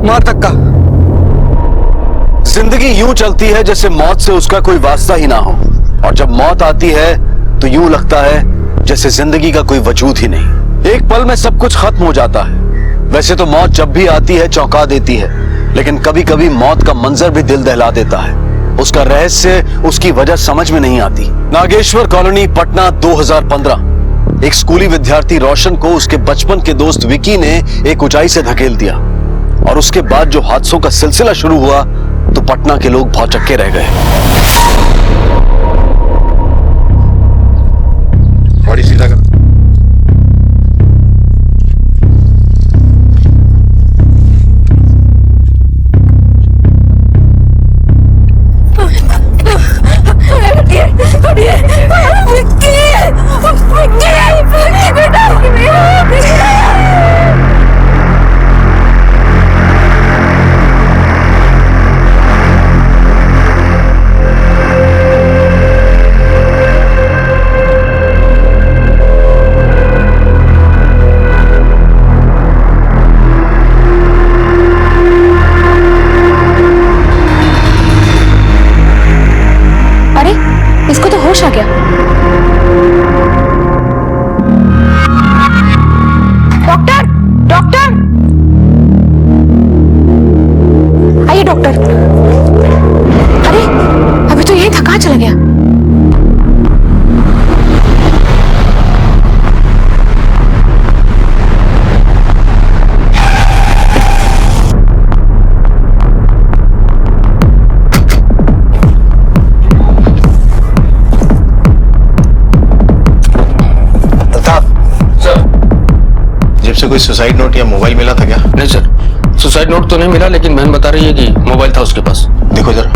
मार धक्का। जिंदगी यूं चलती है जैसे मौत से उसका कोई वास्ता ही ना हो, और जब मौत आती है तो यूं लगता है जैसे जिंदगी का कोई वजूद ही नहीं। एक पल में सब कुछ खत्म हो जाता है। वैसे तो मौत जब भी आती है चौंका देती है, लेकिन कभी कभी मौत का मंजर भी दिल दहला देता है। उसका रहस्य, उसकी वजह समझ में नहीं आती। नागेश्वर कॉलोनी, पटना, 2015। एक स्कूली विद्यार्थी रोशन को उसके बचपन के दोस्त विकी ने एक ऊंचाई से धकेल दिया, और उसके बाद जो हादसों का सिलसिला शुरू हुआ तो पटना के लोग भौचक्के रह गए। बॉडी सीधा कर। इसको तो होश आ गया। डॉक्टर, डॉक्टर, आइए डॉक्टर। अरे अभी तो यही था, कहाँ चला गया? से कोई सुसाइड नोट या मोबाइल मिला था क्या? नहीं सर, सुसाइड नोट तो नहीं मिला, लेकिन बहन बता रही है कि मोबाइल था उसके पास। देखो जरा।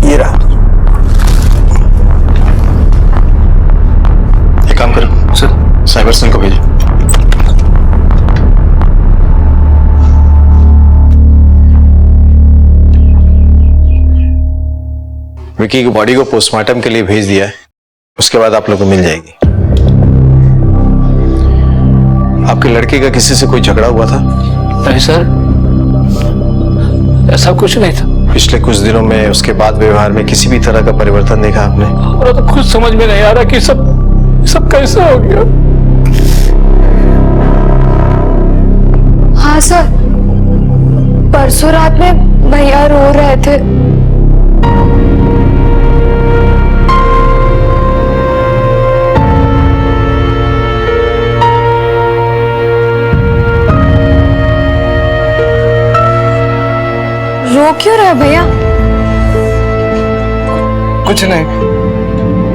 ये रहा। एक काम करो सर, साइबर सेल को भेजो। विकी की बॉडी को पोस्टमार्टम के लिए भेज दिया है, उसके बाद आप लोगों को मिल जाएगी। आपके लड़के का किसी से कोई झगड़ा हुआ था? नहीं सर, ऐसा कुछ नहीं था। पिछले कुछ दिनों में उसके बाद व्यवहार में किसी भी तरह का परिवर्तन देखा आपने? और तो कुछ समझ में नहीं आ रहा कि सब कैसे हो गया। हाँ सर, परसों रात में भैया रो रहे थे। रो क्यों रहे भैया? कुछ नहीं,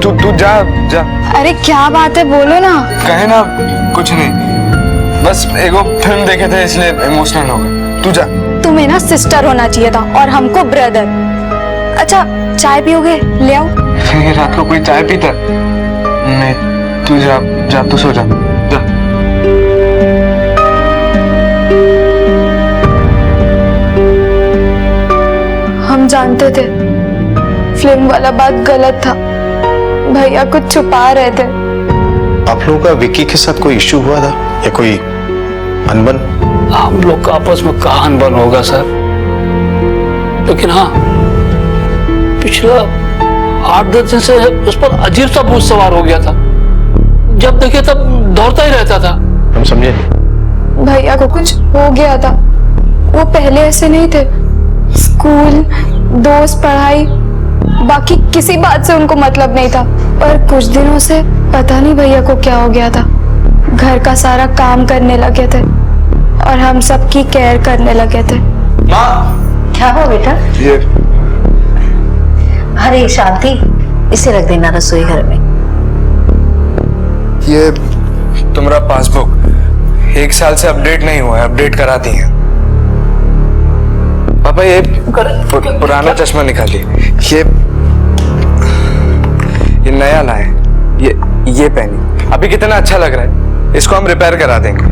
तू जा जा। अरे क्या बात है, बोलो ना। कहे ना, कुछ नहीं, बस एगो फिल्म देखे थे इसलिए इमोशनल हो गए। तू जा। तुम्हें ना सिस्टर होना चाहिए था और हमको ब्रदर। अच्छा चाय पियोगे? ले आओ। रात को कोई चाय पीता? नहीं, तू जा जा, तू सो जा, जा। जानते थे फिल्म वाला बात गलत था, भैया कुछ छुपा रहे थे। आप लोगों का विक्की के साथ कोई इश्यू हुआ था या कोई अनबन? हम लोग का आपस में कहाँ अनबन होगा सर, लेकिन हाँ पिछला 8-10 दिन से उस पर अजीब सा भूत सवार हो गया था। जब देखे तब दौड़ता ही रहता था। हम समझे। भैया को कुछ हो गया था, वो पहले ऐसे नहीं थे। स्कूल, दोस्त, पढ़ाई, बाकी किसी बात से उनको मतलब नहीं था। पर कुछ दिनों से पता नहीं भैया को क्या हो गया था। घर का सारा काम करने लगे थे और हम सबकी केयर करने लगे थे। माँ क्या हुआ बेटा? ये अरे शांति, इसे रख देना रसोई घर में। ये तुम्हारा पासबुक 1 साल से अपडेट नहीं हुआ है, अपडेट कराती हैं। पापा ये पुराना चश्मा निकालिए। ये नया लाए, ये पहनी। अभी कितना अच्छा लग रहा है, इसको हम रिपेयर करा देंगे।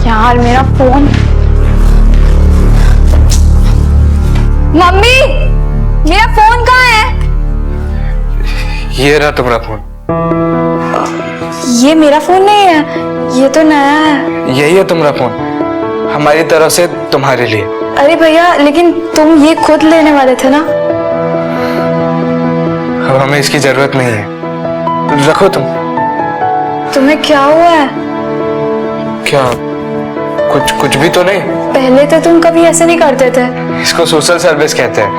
यार मेरा फोन। मम्मी मेरा फोन कहाँ है? ये रहा तुम्हारा फोन। ये मेरा फोन नहीं है, ये तो नया है। यही है तुम्हारा फोन, हमारी तरफ से तुम्हारे लिए। अरे भैया लेकिन तुम ये खुद लेने वाले थे ना। अब हमें इसकी जरूरत नहीं है, रखो तुम। तुम्हें क्या हुआ है? क्या कुछ भी तो नहीं। पहले तो तुम कभी ऐसे नहीं करते थे। इसको सोशल सर्विस कहते हैं।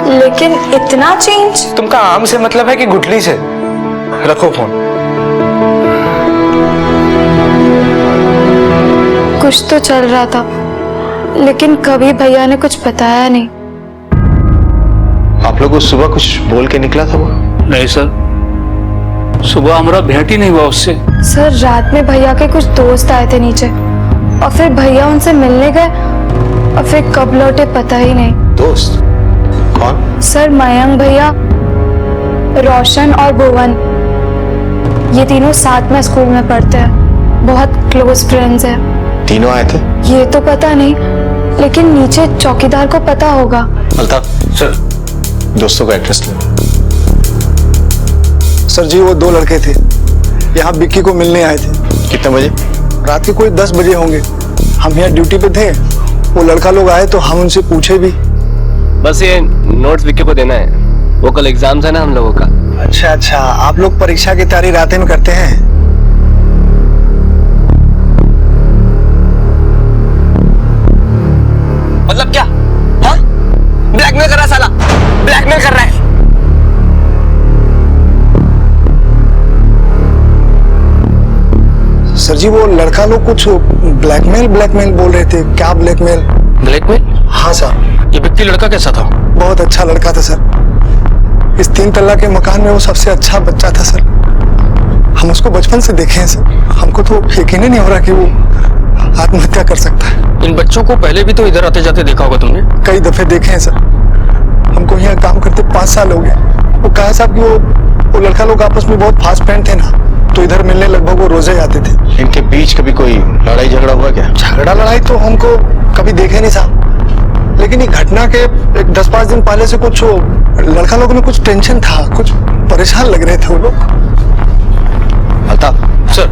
लेकिन इतना चेंज। तुमका आम से मतलब है कि गुठली से? रखो फोन। कुछ तो चल रहा था, लेकिन कभी भैया ने कुछ बताया नहीं। आप लोग को सुबह कुछ बोल के निकला था वो? नहीं सर, सुबह हमारा भेंट ही नहीं हुआ उससे। सर रात में भैया के कुछ दोस्त आए थे नीचे और फिर भैया उनसे मिलने गए और फिर कब लौटे पता ही नहीं। दोस्त कौन? सर मयंक भैया, रोशन और भुवन, ये तीनों साथ में स्कूल में पढ़ते हैं, बहुत क्लोज फ्रेंड्स हैं। तीनों आए थे? ये तो पता नहीं, लेकिन नीचे चौकीदार को पता होगा। अल्ताफ सर, दोस्तों का एड्रेस ले। सर जी वो 2 लड़के थे, यहाँ विक्की को मिलने आए थे। कितने बजे? रात के कोई 10 बजे होंगे। हम यहाँ ड्यूटी पे थे, वो लड़का लोग आए तो हम उनसे पूछे भी। बस ये नोट्स विक्की को देना है, वो कल एग्जाम्स है ना हम लोगों का। अच्छा, आप लोग परीक्षा की तैयारी रात में करते हैं? मतलब क्या? हाँ? ब्लैकमेल कर रहा है साला, ब्लैकमेल कर रहा है। सर जी वो लड़का लोग कुछ ब्लैकमेल बोल रहे थे। क्या ब्लैकमेल? ब्लैकमेल? हाँ सर। ये विक्की लड़का कैसा था? बहुत अच्छा लड़का था सर। इस 3 तल्ला के मकान में वो सबसे अच्छा बच्चा था सर। हम उसको बचपन से देखे हैं सर। हमको तो यकीन ही नहीं हो रहा कि वो आत्महत्या कर सकता है। इन बच्चों को पहले भी तो इधर आते जाते देखा होगा तुमने? कई दफे देखे हैं सर। हमको यहाँ काम करते 5 साल हो गए। वो कहा साहब कि वो लड़का लोग आपस में बहुत फास्ट फ्रेंड थे ना, तो इधर मिलने लगभग वो रोजे आते थे। इनके बीच कभी कोई लड़ाई झगड़ा हुआ क्या? झगड़ा लड़ाई तो हमको कभी देखे नहीं साहब, लेकिन ये घटना के 10-5 दिन पहले से कुछ लड़का लोगों में कुछ टेंशन था, कुछ परेशान लग रहे थे वो लोग। अल्ताफ सर,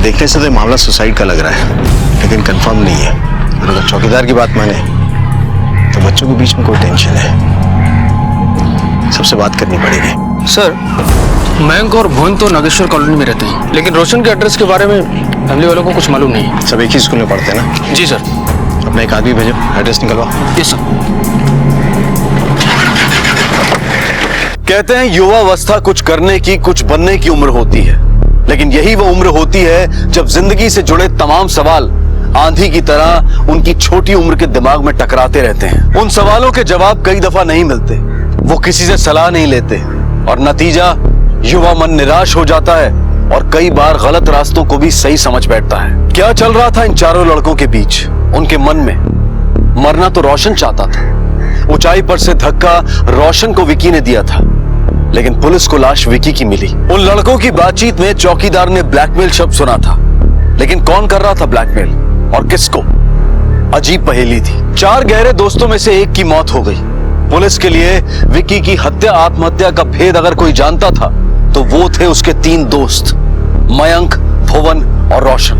देखने से तो मामला सुसाइड का लग रहा है, लेकिन कंफर्म नहीं है। और अगर चौकीदार की बात माने तो बच्चों के बीच में कोई टेंशन है। सबसे बात करनी पड़ेगी। सर मयंक और भुवन तो नागेश्वर कॉलोनी में रहते हैं, लेकिन रोशन के एड्रेस के बारे में फैमिली वालों को कुछ मालूम नहीं है। सब एक ही स्कूल में पढ़ते हैं ना? जी सर। अपना एक आदमी भेजो, एड्रेस निकलवा। Yes sir. कहते हैं युवावस्था कुछ करने की, कुछ बनने की उम्र होती है, लेकिन यही वो उम्र होती है जब जिंदगी से जुड़े तमाम सवाल आंधी की तरह उनकी छोटी उम्र के दिमाग में टकराते रहते हैं। उन सवालों के जवाब कई दफा नहीं मिलते, वो किसी से सलाह नहीं लेते और नतीजा युवा मन निराश हो जाता है और कई बार गलत रास्तों को भी सही समझ बैठता है। क्या चल रहा था इन चारों लड़कों के बीच? उनके मन में मरना तो रोशन चाहता था। ऊंचाई पर से धक्का रोशन को विकी ने दिया था, लेकिन पुलिस को लाश विकी की मिली। उन लड़कों की बातचीत में चौकीदार ने ब्लैकमेल शब्द सुना था, लेकिन कौन कर रहा था ब्लैकमेल? और किसको? अजीब पहेली थी। 4 गहरे दोस्तों में से एक की मौत हो गई। पुलिस के लिए विक्की की हत्या आत्महत्या का भेद अगर कोई जानता था तो वो थे उसके 3 दोस्त, मयंक, भुवन और रोशन।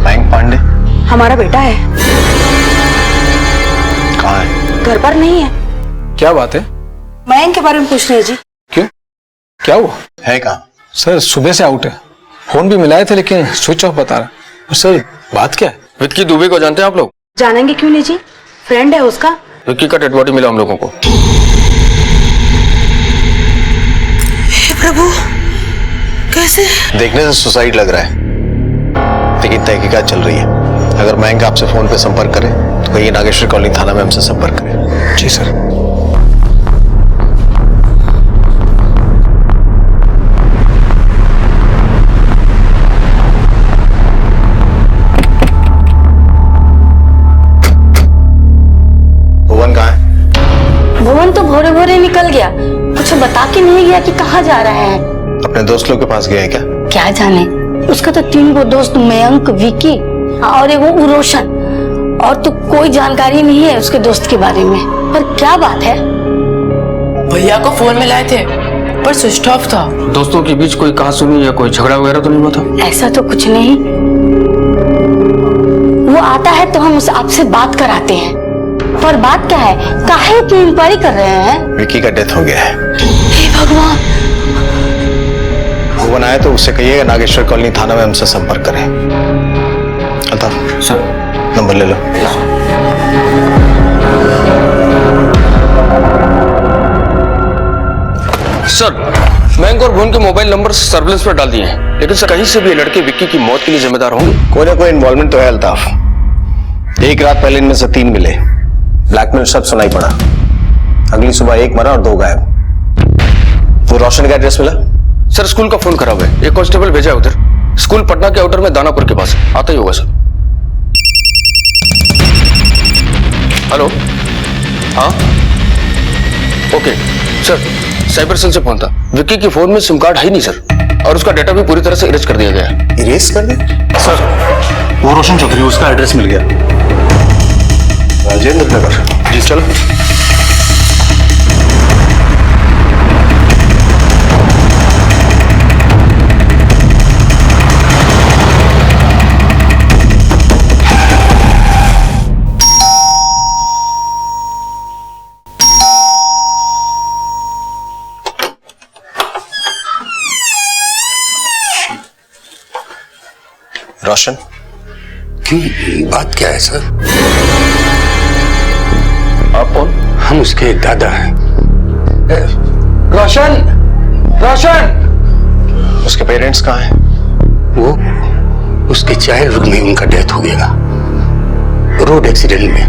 मयंक पांडे हमारा बेटा है। कहाँ है? घर पर नहीं है। क्या बात है? मयंक के बारे में पूछ रहे हैं जी। क्यों, क्या हुआ? है कहाँ? सर सुबह से आउट है। फोन भी मिलाए थे लेकिन स्विच ऑफ बता रहा। सर बात क्या है? विक्की दुबे को जानते हैं आप लोग? जानेंगे क्यों नहीं जी, फ्रेंड है उसका। विक्की का डेड बॉडी मिला हम लोगों को। हे प्रभु, कैसे? देखने से सुसाइड लग रहा है, लेकिन तहकीकात चल रही है। अगर मयंक आपसे फोन पे संपर्क करे तो कहिए नागेश्वर कॉलोनी थाना में हमसे संपर्क करें। जी सर। भुवन कहाँ है? भुवन तो भोरे भोरे निकल गया, कुछ बता के नहीं गया कि कहाँ जा रहा है। अपने दोस्त लोग के पास गया है क्या? क्या जाने, उसका तो 3 वो दोस्त, मयंक, विक्की और वो रोशन, और तो कोई जानकारी नहीं है उसके दोस्त के बारे में। पर क्या बात है? भैया को फोन मिलाए थे पर स्विच ऑफ था। दोस्तों के बीच कोई कहासुनी या कोई झगड़ा वगैरह तो नहीं हुआ था? ऐसा तो कुछ नहीं। वो आता है तो हम उसे आपसे बात कराते हैं, पर बात क्या है, काहे की इंक्वायरी कर रहे हैं? विक्की का डेथ हो गया है। हे भगवान। भुवन आए तो उससे कहिएगा नागेश्वर कॉलोनी थाना में हमसे संपर्क करें। अल्ताफ सर, नंबर ले लो। सर मयंक और भुवन के मोबाइल नंबर सर्विलेंस पर डाल दिए हैं, लेकिन सर कहीं से भी ये लड़के विक्की की मौत के लिए जिम्मेदार होंगे। कोई ना कोई इन्वॉल्वमेंट तो है अल्ताफ। एक रात पहले इनमें से 3 मिले, ब्लैकमेल शब्द सुनाई पड़ा। अगली सुबह 1 मरा और 2 गायब। वो रोशन का एड्रेस मिला? सर स्कूल का फोन खराब है, एक कांस्टेबल भेजा है उधर। स्कूल पटना के आउटर में दानापुर के पास, आता ही होगा सर। हेलो, हाँ ओके सर, साइबर सेल से फोन था। विक्की की फोन में सिम कार्ड है ही नहीं सर, और उसका डेटा भी पूरी तरह से इरेज कर दिया गया है। इरेज कर दिया? सर वो रोशन चौधरी, उसका एड्रेस मिल गया, राजेंद्र नगर। जी चलो। रोशन, क्यों, बात क्या है सर? आप कौन? हम उसके दादा हैं। रोशन, रोशन! उसके पेरेंट्स कहाँ हैं? वो उसके चाइल्डहुड में उनका डेथ हो गया, रोड एक्सीडेंट में।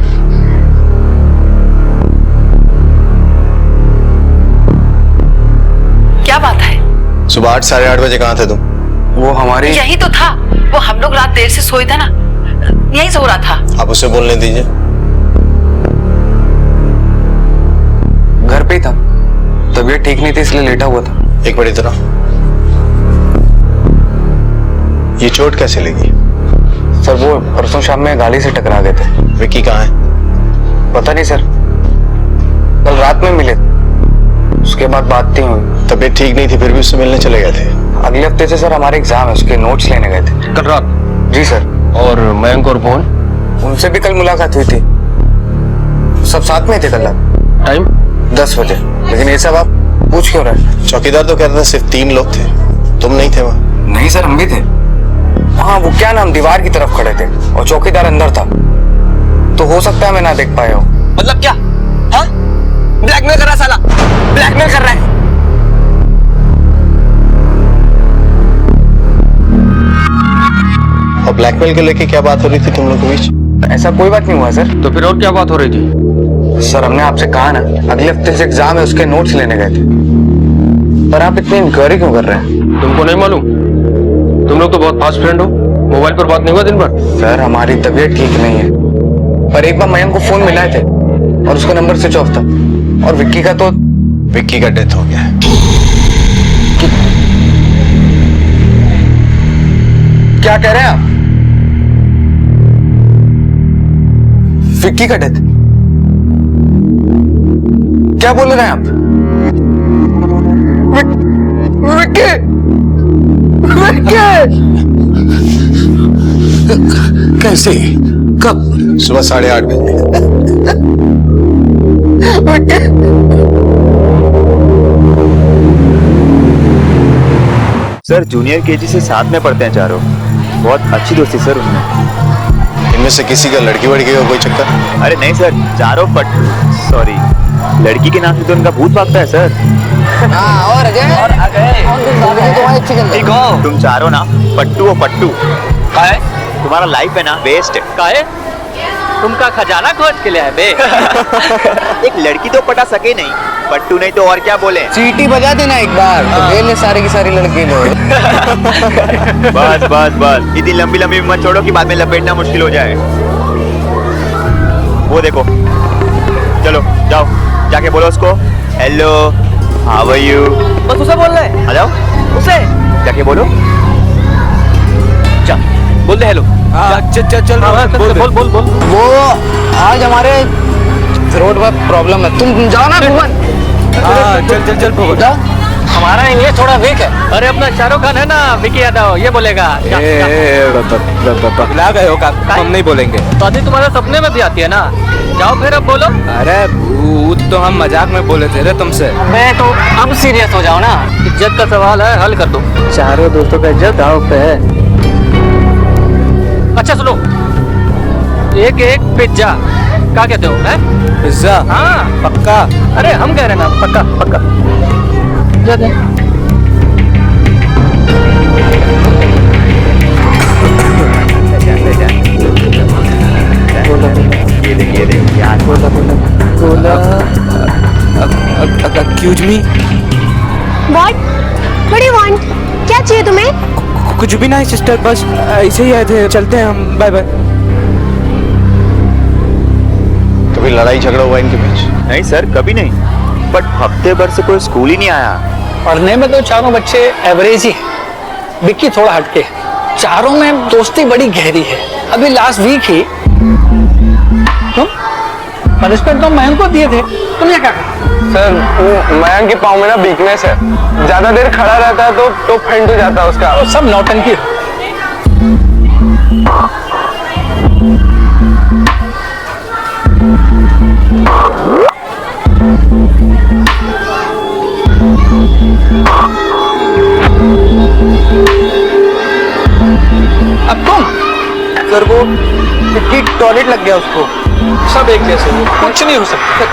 क्या बात है? सुबह 8 साढ़े 8 बजे कहाँ थे तुम? वो हमारे यही तो था, वो हम लोग रात देर से सोए थे ना, यही सो रहा था। आप उसे बोलने दीजिए। घर पे ही था, तबीयत ठीक नहीं थी इसलिए लेटा हुआ था। एक बड़ी तरह ये चोट कैसे लगी? सर वो परसों शाम में गाड़ी से टकरा गए थे। विक्की कहाँ है? पता नहीं सर, कल रात में मिले, उसके बाद बात नहीं हुई। तबीयत ठीक नहीं थी फिर भी उससे मिलने चले गए थे? अगले हफ्ते से सर हमारे एग्जाम है, उसके नोट्स लेने गए थे कल रात। जी सर। और मयंक और भुवन? उनसे भी कल मुलाकात हुई थी, सब साथ में थे कल रात। टाइम 10 बजे। लेकिन ये सब आप पूछ क्यों रहे? चौकीदार तो कहता था सिर्फ 3 लोग थे, तुम नहीं थे वहाँ? नहीं सर, हम भी थे। हाँ वो क्या नाम, दीवार की तरफ खड़े थे और चौकीदार अंदर था, तो हो सकता है मैं ना देख पाया हूँ। मतलब क्या? हाँ, ब्लैकमेल कर रहा साला, ब्लैकमेल कर रहा है। और ब्लैकमेल के लेके क्या बात हो रही थी तुम लोगों के बीच? ऐसा कोई बात नहीं हुआ सर। तो फिर और क्या बात हो रही थी? सर हमने आपसे कहा ना, अगले हफ्ते से एग्जाम है, उसके नोट्स लेने गए थे। पर आप इतनी इंक्वायरी क्यों कर रहे हैं? तुमको नहीं मालूम? तुम लोग तो बहुत फास्ट फ्रेंड हो। मोबाइल पर बात नहीं हुआ दिन भर? सर हमारी तबीयत ठीक नहीं है, पर एक बार मयंक को फोन मिलाए थे और उसका नंबर स्विच ऑफ था। और विक्की का डेथ हो गया है। क्या कह रहे हैं आप? विक्की का डेथ? क्या बोल रहे हैं आप? विक्की! कैसे? कब? सुबह 8:30 बजे। सर जूनियर केजी से साथ में पढ़ते हैं चारों, बहुत अच्छी दोस्ती सर उनमें। इनमें से किसी का लड़की वड़की का कोई चक्कर? अरे नहीं सर, चारों सॉरी, लड़की के नाम से तो उनका भूत भागता है सर। और ठीक हो तुम चारों ना, पट्टू हो पट्टू। का है तुम्हारा लाइफ है ना वेस्ट है। का है तुमका खजाना खोज के लिए है बे। एक लड़की तो पटा सके नहीं, पट्टू नहीं तो और क्या बोले। चीटी बजा देना एक बार तो ले ले सारे की सारी लड़की लो। बस बस बस, इतनी लंबी लंबी मत छोड़ो कि बाद में लपेटना मुश्किल हो जाए। वो देखो, चलो जाओ जाके बोलो उसको हेलो हाउ आर यू। बस उसे बोल रहे। आ जाओ उसे जाके बोलो, चल बोल दे हेलो। चल बोल। वो आज हमारे रोड पर प्रॉब्लम है, तुम जाओ ना भुवन। चल भुवन जाओ। हमारा इंग्लिश थोड़ा वीक है। अरे अपना शाहरुख खान है ना, विकी यादव, ये बोलेगा। ला गए हो का, हम नहीं बोलेंगे। शादी तुम्हारे सपने में भी आती है ना, जाओ फिर अब बोलो। अरे तो हम मजाक में बोले थे रे तुमसे। मैं तो अब सीरियस हो जाओ ना, इज्जत का सवाल है, हल कर दो। चारों दोस्तों का इज्जत दांव पे है। अच्छा सुनो, एक पिज्जा क्या कहते हो? है पिज्जा? हाँ पक्का? अरे हम कह रहे ना, पक्का पक्का। Accuse me? What? What do you want? क्या चाहिए तुम्हें? कुछ भी नहीं सिस्टर, बस ऐसे ही आए थे, चलते हैं हम, बाय बाय। कभी लड़ाई झगड़ा हुआ इनके बीच? नहीं सर कभी नहीं, बट हफ्ते भर से कोई स्कूल ही नहीं आया। पढ़ने में तो चारों बच्चे एवरेज ही, विक्की थोड़ा हटके। चारों में दोस्ती बड़ी गहरी है। अभी लास्ट वीक ही तुम पनिशमेंट तो मयंक को दिए थे, तुमने क्या कहा? सर मयंक के पाँव में ना वीकनेस है, ज्यादा देर खड़ा रहता है तो फेंट हो जाता है उसका। तो सब नौटंकी। अब तुम सर वो विक्की टॉयलेट लग गया उसको, सब एक जैसे, कुछ नहीं हो सकता।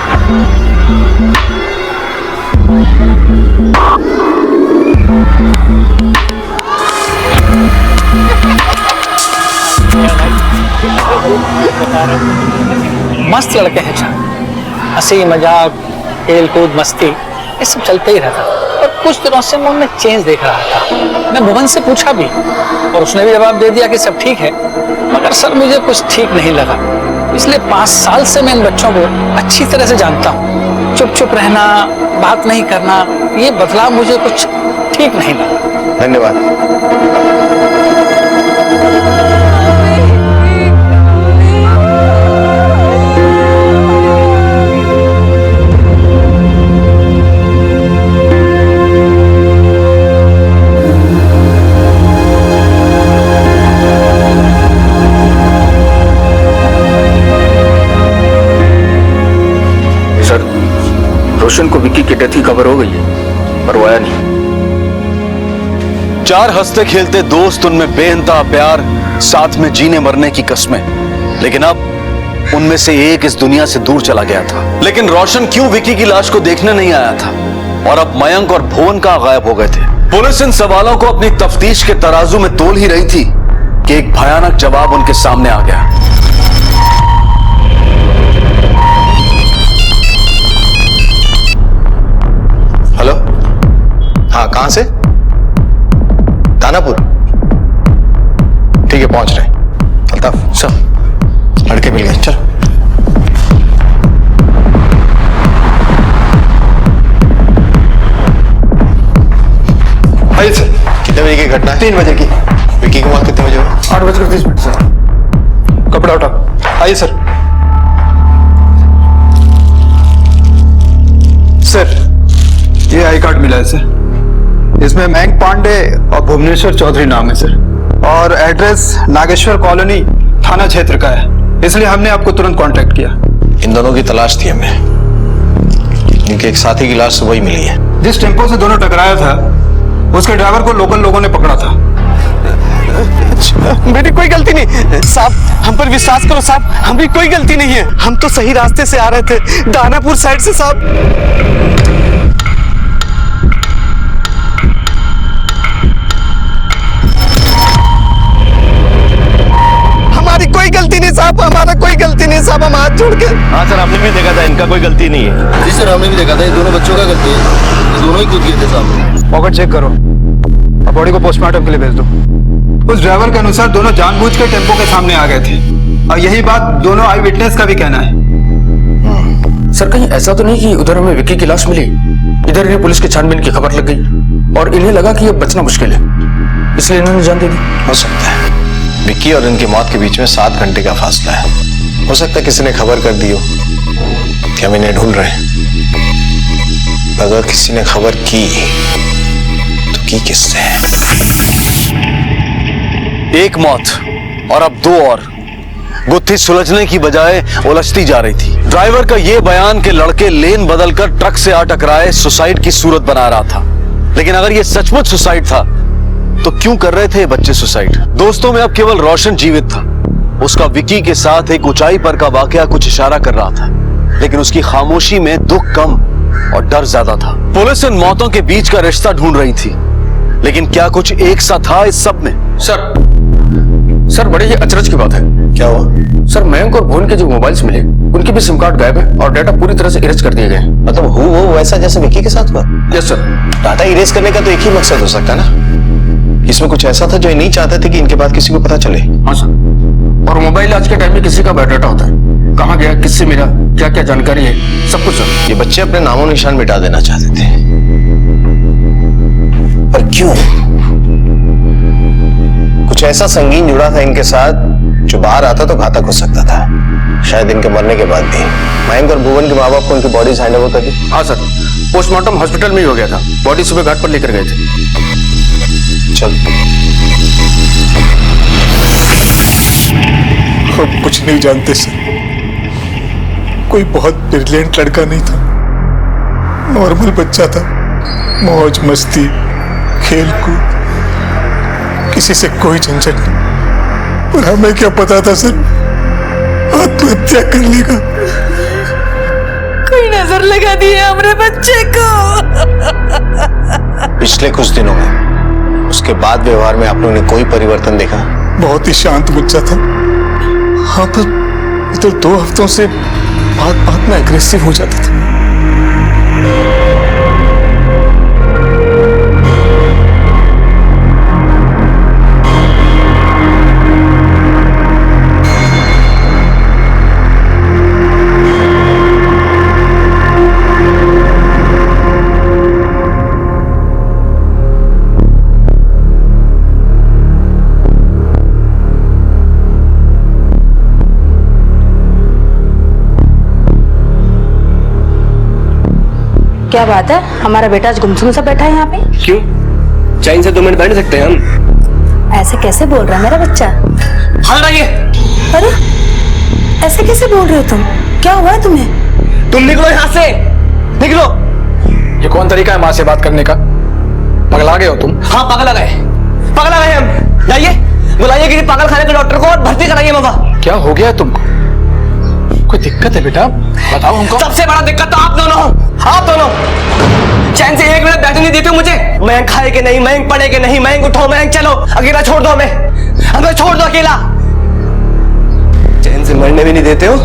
मस्त लड़के हैं चार, हंसी मजाक खेल कूद मस्ती ये सब चलते ही रहता। और कुछ दिनों से मैं उनमें चेंज देख रहा था। मैं भुवन से पूछा भी और उसने भी जवाब दे दिया कि सब ठीक है, मगर सर मुझे कुछ ठीक नहीं लगा। पिछले 5 साल से मैं इन बच्चों को अच्छी तरह से जानता हूँ। चुप चुप रहना, बात नहीं करना, ये बदलाव मुझे कुछ ठीक नहीं लगा। धन्यवाद। रोशन को विक्की की डेथ ही खबर हो गई है, पर वो आया नहीं। 4 हंसते खेलते दोस्त, उनमें बेइंतहा प्यार, साथ में जीने मरने की कस्में। लेकिन अब उनमें से एक इस दुनिया से दूर चला गया था। लेकिन रोशन क्यों विक्की की लाश को देखने नहीं आया था? और अब मयंक और भुवन कहां गायब हो गए थे? पुलिस इन सवालों को अपनी तफ्तीश के तराजू में तोल ही रही थी कि एक भयानक जवाब उनके सामने आ गया। हेलो, हाँ कहां से? दानापुर? ठीक है, पहुंच रहे। अल्ताफ सर, लड़के मिल गए, चल। आइए सर। कितने बजे की घटना है? 3 बजे की। विक्की की मौत कितने बजे हुई? 8:20 सर। कपड़ा उठाओ। आइए सर। सर, ये आई कार्ड मिला है सर। इसमें मयंक पांडे और भुवनेश्वर चौधरी नाम है सर, और एड्रेस नागेश्वर कॉलोनी थाना क्षेत्र का है, इसलिए हमने आपको तुरंत कांटेक्ट किया। इन दोनों की तलाश थी हमें। इनके एक साथी की लाश सुबह ही मिली है। जिस टेम्पो से दोनों टकराया था, उसके ड्राइवर को लोकल लोगों ने पकड़ा था। मेरी कोई गलती नहीं साहब, हम पर विश्वास करो साहब, हमारी कोई गलती नहीं है। हम तो सही रास्ते से आ रहे थे, दानापुर साइड से साहब। हमारी कोई गलती नहीं साहब, हमारा कोई गलती नहीं साहब, हम हाथ जोड़ के। हाँ सर, हमने भी देखा था, इनका कोई गलती नहीं है। जी सर, हमने भी देखा था, ये दोनों बच्चों का गलती है, ये दोनों ही कूद गए थे साहब। पॉकेट चेक करो और बॉडी को पोस्टमार्टम के लिए भेज दो। उस ड्राइवर के अनुसार दोनों जानबूझ के टेम्पो के सामने आ गए थे, और यही बात दोनों आई विटनेस का भी कहना है। सर, कहीं ऐसा तो नहीं कि उधर हमें विक्की की लाश मिली, इधर इन्हें पुलिस की छानबीन की खबर लग गई और इन्हें लगा कि ये बचना मुश्किल है, इसलिए इन्होंने जान दे दी। हो सकता है विक्की और इनकी मौत के बीच में 7 घंटे का फासला है। हो सकता है किसी ने खबर कर दी हो कि हम इन्हें ढूंढ रहे हैं। अगर किसी ने खबर की तो की किससे? एक मौत और अब 2 और। गुत्थी सुलझने की बजाय उलझती जा रही थी। ड्राइवर का यह बयान कि लड़के लेन बदलकर ट्रक से आ टकराए सुसाइड की सूरत बना रहा था, लेकिन अगर यह सचमुच सुसाइड था तो क्यों कर रहे थे ये बच्चे सुसाइड? दोस्तों में अब केवल रोशन जीवित था। उसका विक्की के साथ एक ऊंचाई पर का वाकया कुछ इशारा कर रहा था, लेकिन उसकी खामोशी में दुख कम और डर ज्यादा था। पुलिस इन मौतों के बीच का रिश्ता ढूंढ रही थी, लेकिन क्या कुछ एक सा था इस सब में? सर बड़े ही अचरज की बात है। क्या हुआ? सर, मयंक और भुवन के जो मोबाइल्स मिले, उनके भी सिम कार्ड गायब है और डाटा पूरी तरह से इरेज कर दिए गए। मतलब वो वैसा जैसे विक्की के साथ हुआ? Yes sir. डाटा इरेज करने का तो एक ही मकसद हो सकता है ना, इसमें कुछ ऐसा था जो ये नहीं चाहते थे कि इनके बाद किसी को पता चले। हाँ सर, और मोबाइल आज के टाइम में किसी का बायोडाटा होता है, कहाँ गया, किससे मिला, क्या क्या जानकारी है, सब कुछ सर। ये बच्चे अपने नामो निशान मिटा देना चाहते थे, पर क्यों? कुछ ऐसा संगीन जुड़ा था इनके साथ जो बाहर आता तो घातक हो सकता था, शायद इनके मरने के बाद भी। मयंक और भुवन के माँ बाप को उनकी बॉडीज हैंड ओवर कर दी? हाँ सर, पोस्टमार्टम हॉस्पिटल में ही हो गया था, बॉडी सुबह घाट पर लेकर गए थे। चल। हम कुछ नहीं जानते सर, कोई बहुत ब्रिलियंट लड़का नहीं था, नॉर्मल बच्चा था, मौज मस्ती खेल कूद, किसी से कोई झंझट नहीं। पर हमें क्या पता था सर, आत्महत्या कर लेगा। कोई नजर लगा दी है हमारे बच्चे को। पिछले कुछ दिनों में उसके बाद व्यवहार में आप लोगों ने कोई परिवर्तन देखा? बहुत ही शांत बच्चा था। हाँ, पर इधर 2 हफ्तों से बात में एग्रेसिव हो जाता था। क्या बात है, हमारा बेटा आज गुमसुम सा बैठा है यहाँ पे? क्यों? चैन से 2 मिनट बैठ सकते हैं हम? ऐसे कैसे बोल रहा है मेरा बच्चा? हाल रहिए। अरे ऐसे कैसे बोल रहे हो तुम? क्या हुआ है तुम्हें? तुम निकलो यहाँ से, निकलो। ये कौन तरीका है माँ से बात करने का? पगला गए हो तुम? हाँ, पगला गए हम। जाइए बुलाइए किसी पागल खाने के डॉक्टर को और भर्ती कराइए बाबा। क्या हो गया तुमको? कोई दिक्कत है बेटा? बताओ हमको। सबसे बड़ा दिक्कत तो आप दोनों हो, आप दोनों। चैन से 1 मिनट बैठने नहीं देते हो मुझे। मयंक खाए कि नहीं, मयंक पढ़े कि नहीं, मयंक उठो, मयंक चलो, अकेला छोड़ दो हमें छोड़ दो अकेला। चैन से मरने भी नहीं देते हो।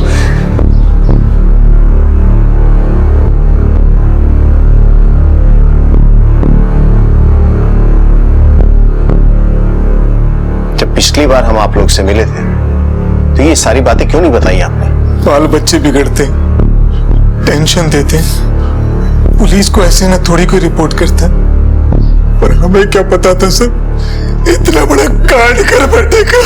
जब पिछली बार हम आप लोग से मिले थे तो ये सारी बातें क्यों नहीं बताई आपने? बाल बच्चे बिगड़ते, टेंशन देते, पुलिस को ऐसे ना थोड़ी कोई रिपोर्ट करता, पर हमें क्या पता था सर इतना बड़ा कांड कर बैठेगा।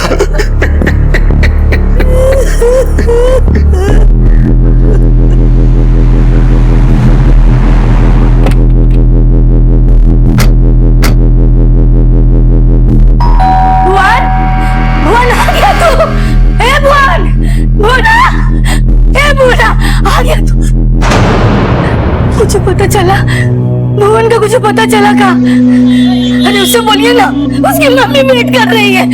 भुवन आ गया तू? ए भुवन आ गया तू? कुछ पता चला? भुवन का कुछ पता चला का? अरे उससे बोलिए ना, उसकी मम्मी वेट कर रही है,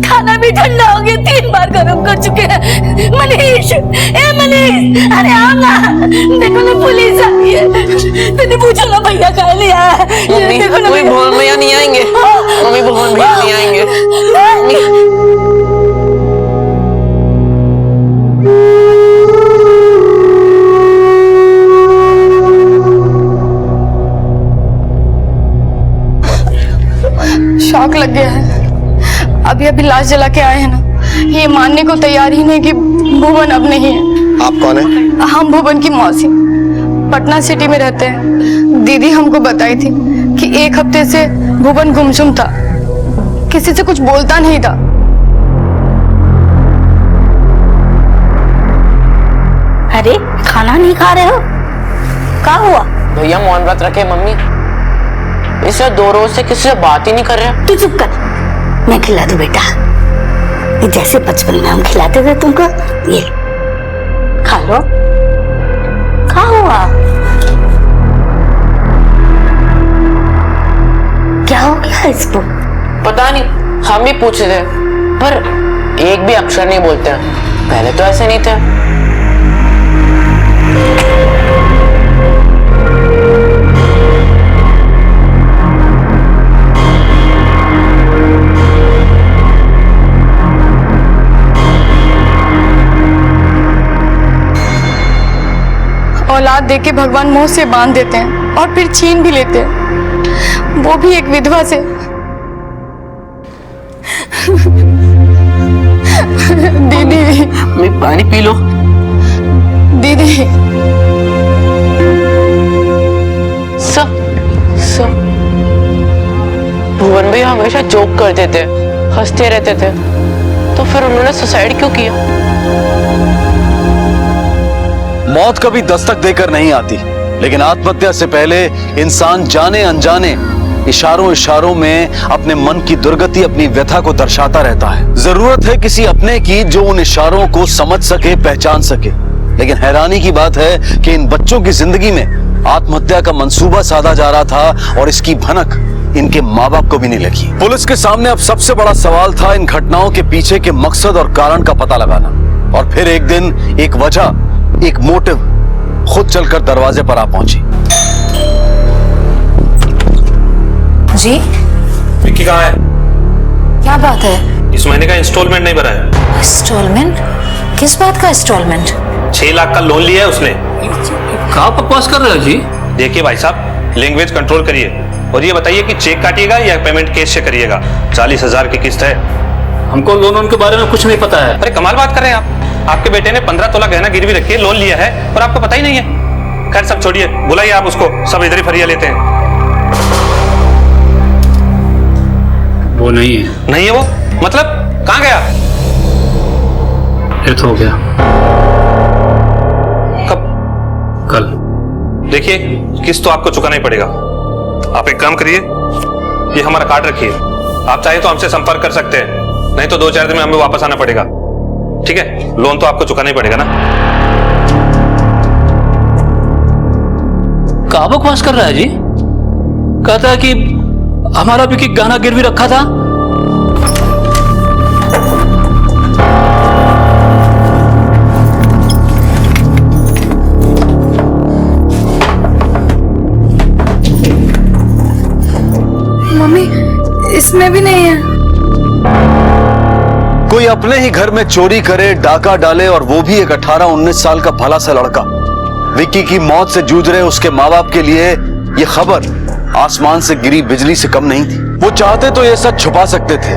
खाना भी ठंडा हो गया, 3 बार गर्म कर चुके हैं। मनीष, ए मनीष, अरे आओ ना, देखो ना पुलिस आई है, मैंने पूछा ना भैया कहा लिया है, देखो ना भुवन भैया नहीं आएंगे, मम्मी भुवन भैया नहीं आएंगे। शॉक लग गया है, अभी अभी लाश जला के आए हैं ना, ये मानने को तैयार ही नहीं कि भुवन अब नहीं है। आप कौन है? हम भुवन की मौसी, पटना सिटी में रहते हैं। दीदी हमको बताई थी कि 1 हफ्ते से भुवन गुमसुम था, किसी से कुछ बोलता नहीं था। अरे खाना नहीं खा रहे हो? क्या हुआ? भैया मौन व्रत रखे मम्मी, इसे 2 रोज से किसी से बात ही नहीं कर रहे। तू चुप कर, मैं खिला दूं बेटा, ये जैसे बचपन में हम खिलाते थे तुमको, ये खा लो। क्या हुआ? क्या हो गया इसको? पता नहीं, हम भी पूछे थे पर एक भी अक्षर नहीं बोलते हैं, पहले तो ऐसे नहीं थे। औलाद देके भगवान मुंह से बांध देते हैं और फिर छीन भी लेते हैं, वो भी एक विधवा से। दीदी, पानी पी लो। दीदी, सब भुवन भैया हमेशा जोक करते थे, हंसते रहते थे, तो फिर उन्होंने सुसाइड क्यों किया? मौत कभी दस्तक देकर नहीं आती, लेकिन आत्महत्या से पहले इंसान जाने अनजाने इशारों इशारों में अपने मन की दुर्गति, अपनी व्यथा को दर्शाता रहता है। जरूरत है किसी अपने की जो उन इशारों को समझ सके, पहचान सके। लेकिन हैरानी की बात है कि इन बच्चों की जिंदगी में आत्महत्या का मंसूबा साधा जा रहा था और इसकी भनक इनके माँ बाप को भी नहीं लगी। पुलिस के सामने अब सबसे बड़ा सवाल था इन घटनाओं के पीछे के मकसद और कारण का पता लगाना। और फिर एक दिन एक वजह, एक मोटिव खुद चलकर दरवाजे पर आ पहुंची। जी विक्की कहाँ है? क्या बात है? इस महीने का इंस्टॉलमेंट नहीं भरा है। इंस्टॉलमेंट? किस बात का इंस्टॉलमेंट? 6 लाख का लोन लिया है उसने। कहाँ बकवास कर रहे हो जी? देखिए भाई साहब, लैंग्वेज कंट्रोल करिए और ये बताइए कि चेक काटिएगा या पेमेंट कैश से करिएगा। 40,000 की किस्त है। हमको लोन के बारे में कुछ नहीं पता है। अरे कमाल बात कर रहे हैं आप। आपके बेटे ने 15 तोला गहना गिरवी रखी है, लोन लिया है और आपको पता ही नहीं है। खैर सब छोड़िए, बुलाइए आप उसको, सब इधर ही फरिया लेते हैं। वो नहीं है। नहीं है वो? मतलब कहाँ गया? डेथ हो गया। कब? कल। देखिए किस्त तो आपको चुकाना ही पड़ेगा। आप एक काम करिए, ये हमारा कार्ड रखिए, आप चाहे तो हमसे संपर्क कर सकते हैं, नहीं तो 2-4 दिन में हमें वापस आना पड़ेगा। ठीक है, लोन तो आपको चुकाना ही पड़ेगा ना। कहाँ बकवास कर रहा है जी? कहता है कि हमारा भी गाना गिरवी रखा था। मम्मी, इसमें भी नहीं है। कोई अपने ही घर में चोरी करे, डाका डाले, और वो भी एक 18-19 साल का भला सा लड़का। विक्की की मौत से जूझ रहे उसके माँ बाप के लिए ये खबर आसमान से गिरी बिजली से कम नहीं थी। वो चाहते तो ये सच छुपा सकते थे,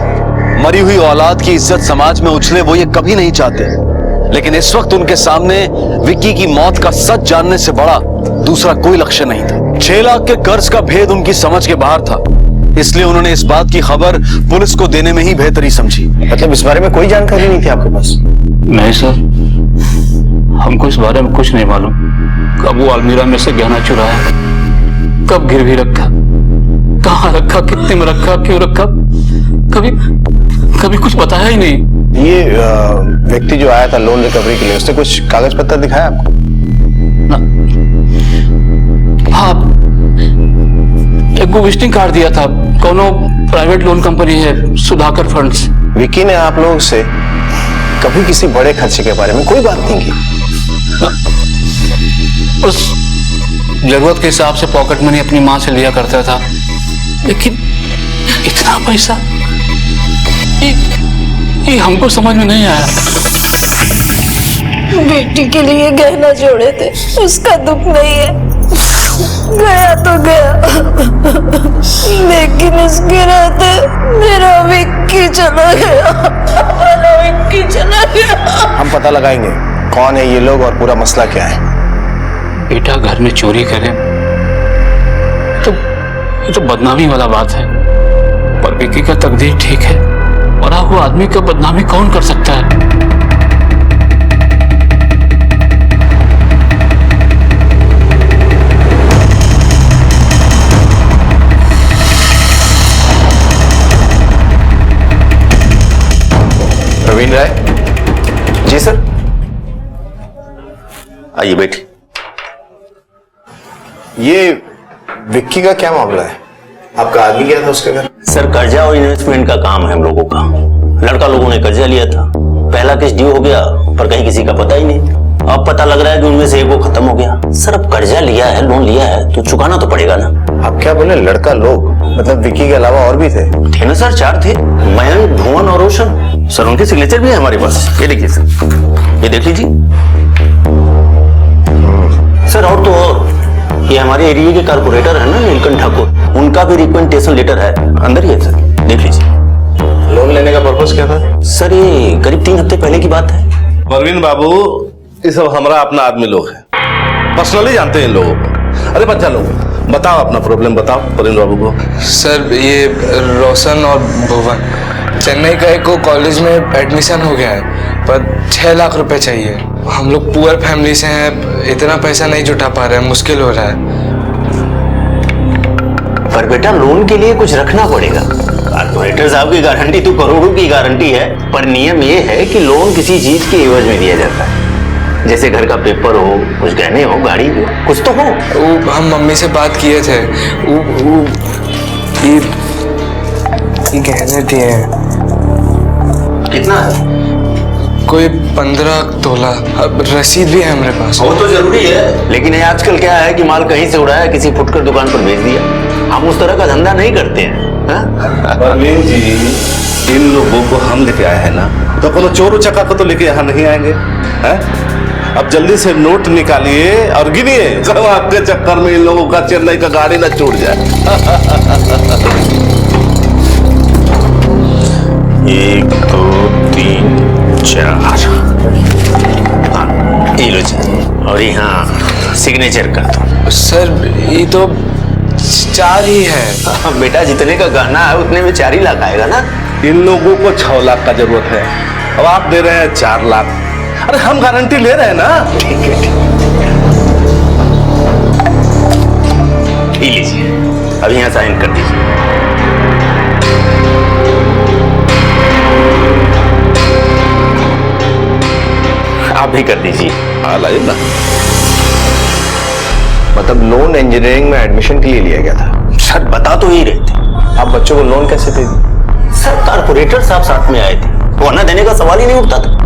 मरी हुई औलाद की इज्जत समाज में उछले वो ये कभी नहीं चाहते, लेकिन इस वक्त उनके सामने विक्की की मौत का सच जानने से बड़ा दूसरा कोई लक्ष्य नहीं था। 6 लाख के कर्ज का भेद उनकी समझ के बाहर था, इसलिए उन्होंने इस बात की खबर पुलिस को देने में ही बेहतरी समझी। मतलब इस बारे में कोई जानकारी नहीं थी आपके पास? नहीं सर, हमको इस बारे में कुछ नहीं मालूम। कब वो अलमीरा में से गहना चुराया, कब गिरवी रखा, कहाँ रखा, कितने में रखा, क्यों रखा, कभी कुछ बताया ही नहीं। ये व्यक्ति जो आया था लोन रिकवरी के लिए, उसने कुछ कागज पत्र दिखाया आपको? हाँ, एक वो विजिटिंग कार्ड दिया था, कोनो प्राइवेट लोन कंपनी है, सुधाकर फंड्स। विक्की ने आप लोगों से कभी किसी बड़े खर्चे के बारे में कोई बात नहीं की? उस जरूरत के हिसाब से पॉकेट मनी अपनी माँ से लिया करता था, लेकिन इतना पैसा ये हमको समझ में नहीं आया। बेटी के लिए गहना जोड़े थे, उसका दुख नहीं है, गया तो गया, लेकिन उसके रहते मेरा विक्की चला गया, मेरा विक्की चला गया। हम पता लगाएंगे कौन है ये लोग और पूरा मसला क्या है। बेटा घर में चोरी करे तो ये तो बदनामी वाला बात है, पर विक्की का तकदीर ठीक है, और अब वो आदमी का बदनामी कौन कर सकता है? प्रवीण राय जी सर, आइए बैठिए। ये विक्की का क्या मामला है? आपका आदमी गया था उसके घर? सर, कर्जा और इन्वेस्टमेंट का काम है हम लोगों का। लड़का लोगों ने कर्जा लिया था, पहला केस ड्यू हो गया, पर कहीं किसी का पता ही नहीं। अब पता लग रहा है कि उनमें से एक वो खत्म हो गया। सर, अब कर्जा लिया है, लोन लिया है, तो चुकाना तो पड़ेगा ना। आप क्या बोले? लड़का लोग मतलब विक्की के अलावा और भी थे? थे ना सर, 4 थे, मयंक, भुवन और रोशन। सर, उनके सिग्नेचर भी है हमारे पास, ये देखिए सर, ये देख लीजिए सर। और तो और ये हमारे एरिया के कारपोरेटर है ना, नीलकंठ ठाकुर, उनका भी रिकमेंडेशन लेटर है, अंदर ही है सर, देख लीजिए। लोन लेने का पर्पस क्या था? सर, ये करीब 3 हफ्ते पहले की बात है। परवीन बाबू, ये सब हमारा अपना आदमी लोग है, पर्सनली जानते हैं इन लोगों को। अरे बच्चा लोग, बताओ अपना प्रॉब्लम बताओ परवीन बाबू को। सर, ये रोशन और भुवन, चेन्नई का एक को कॉलेज में एडमिशन हो गया है, पर 6 लाख रुपए चाहिए। हम लोग पुअर फैमिली से हैं, इतना पैसा नहीं जुटा पा रहे हैं, मुश्किल हो रहा है। पर बेटा, लोन के लिए कुछ रखना पड़ेगा। कारपोरेटर साहब की गारंटी तो करोड़ों की गारंटी है, पर नियम ये है कि लोन किसी चीज के एवज में दिया जाता है, जैसे घर का पेपर हो, कुछ गहने हो, गाड़ी हो, कुछ तो हो। हम मम्मी से बात किए थे, ये गहने दिए हैं। कितना है? कोई 15 तोला, अब रसीद भी है हमारे पास। वो तो जरूरी है, लेकिन ये आजकल क्या है कि माल कहीं से उड़ाया, किसी फुटकर दुकान पर भेज दिया। हम उस तरह का धंधा नहीं करते हैं। परवीन जी, इन लोगों को हम लेके आए हैं ना, तो कोनो चोर उचक्का को तो लेके यहाँ नहीं आएंगे हैं? अब जल्दी से नोट निकालिए और गिनिए, कब आपके चक्कर में इन लोगों का चेन्नई का गाड़ी ना छूट जाए। 1 2 3 4, हाँ, ये लो जी, और यहाँ सिग्नेचर कर दो। सर, ये तो 4 ही है। बेटा, जितने का गहना है उतने में 4 ही लाख आएगा ना। इन लोगों को 6 लाख का जरूरत है, अब आप दे रहे हैं 4 लाख। अरे हम गारंटी ले रहे हैं ना। ठीक है, ये लीजिए, अब यहाँ साइन कर दीजिए। आप भी कर दीजिए। हाँ, लाइए ना। मतलब लोन इंजीनियरिंग में एडमिशन के लिए लिया गया था? सर, बता तो ही रहे थे। आप बच्चों को लोन कैसे दे दी? सर, कारपोरेटर साहब साथ में आए थे, वरना देने का सवाल ही नहीं उठता था।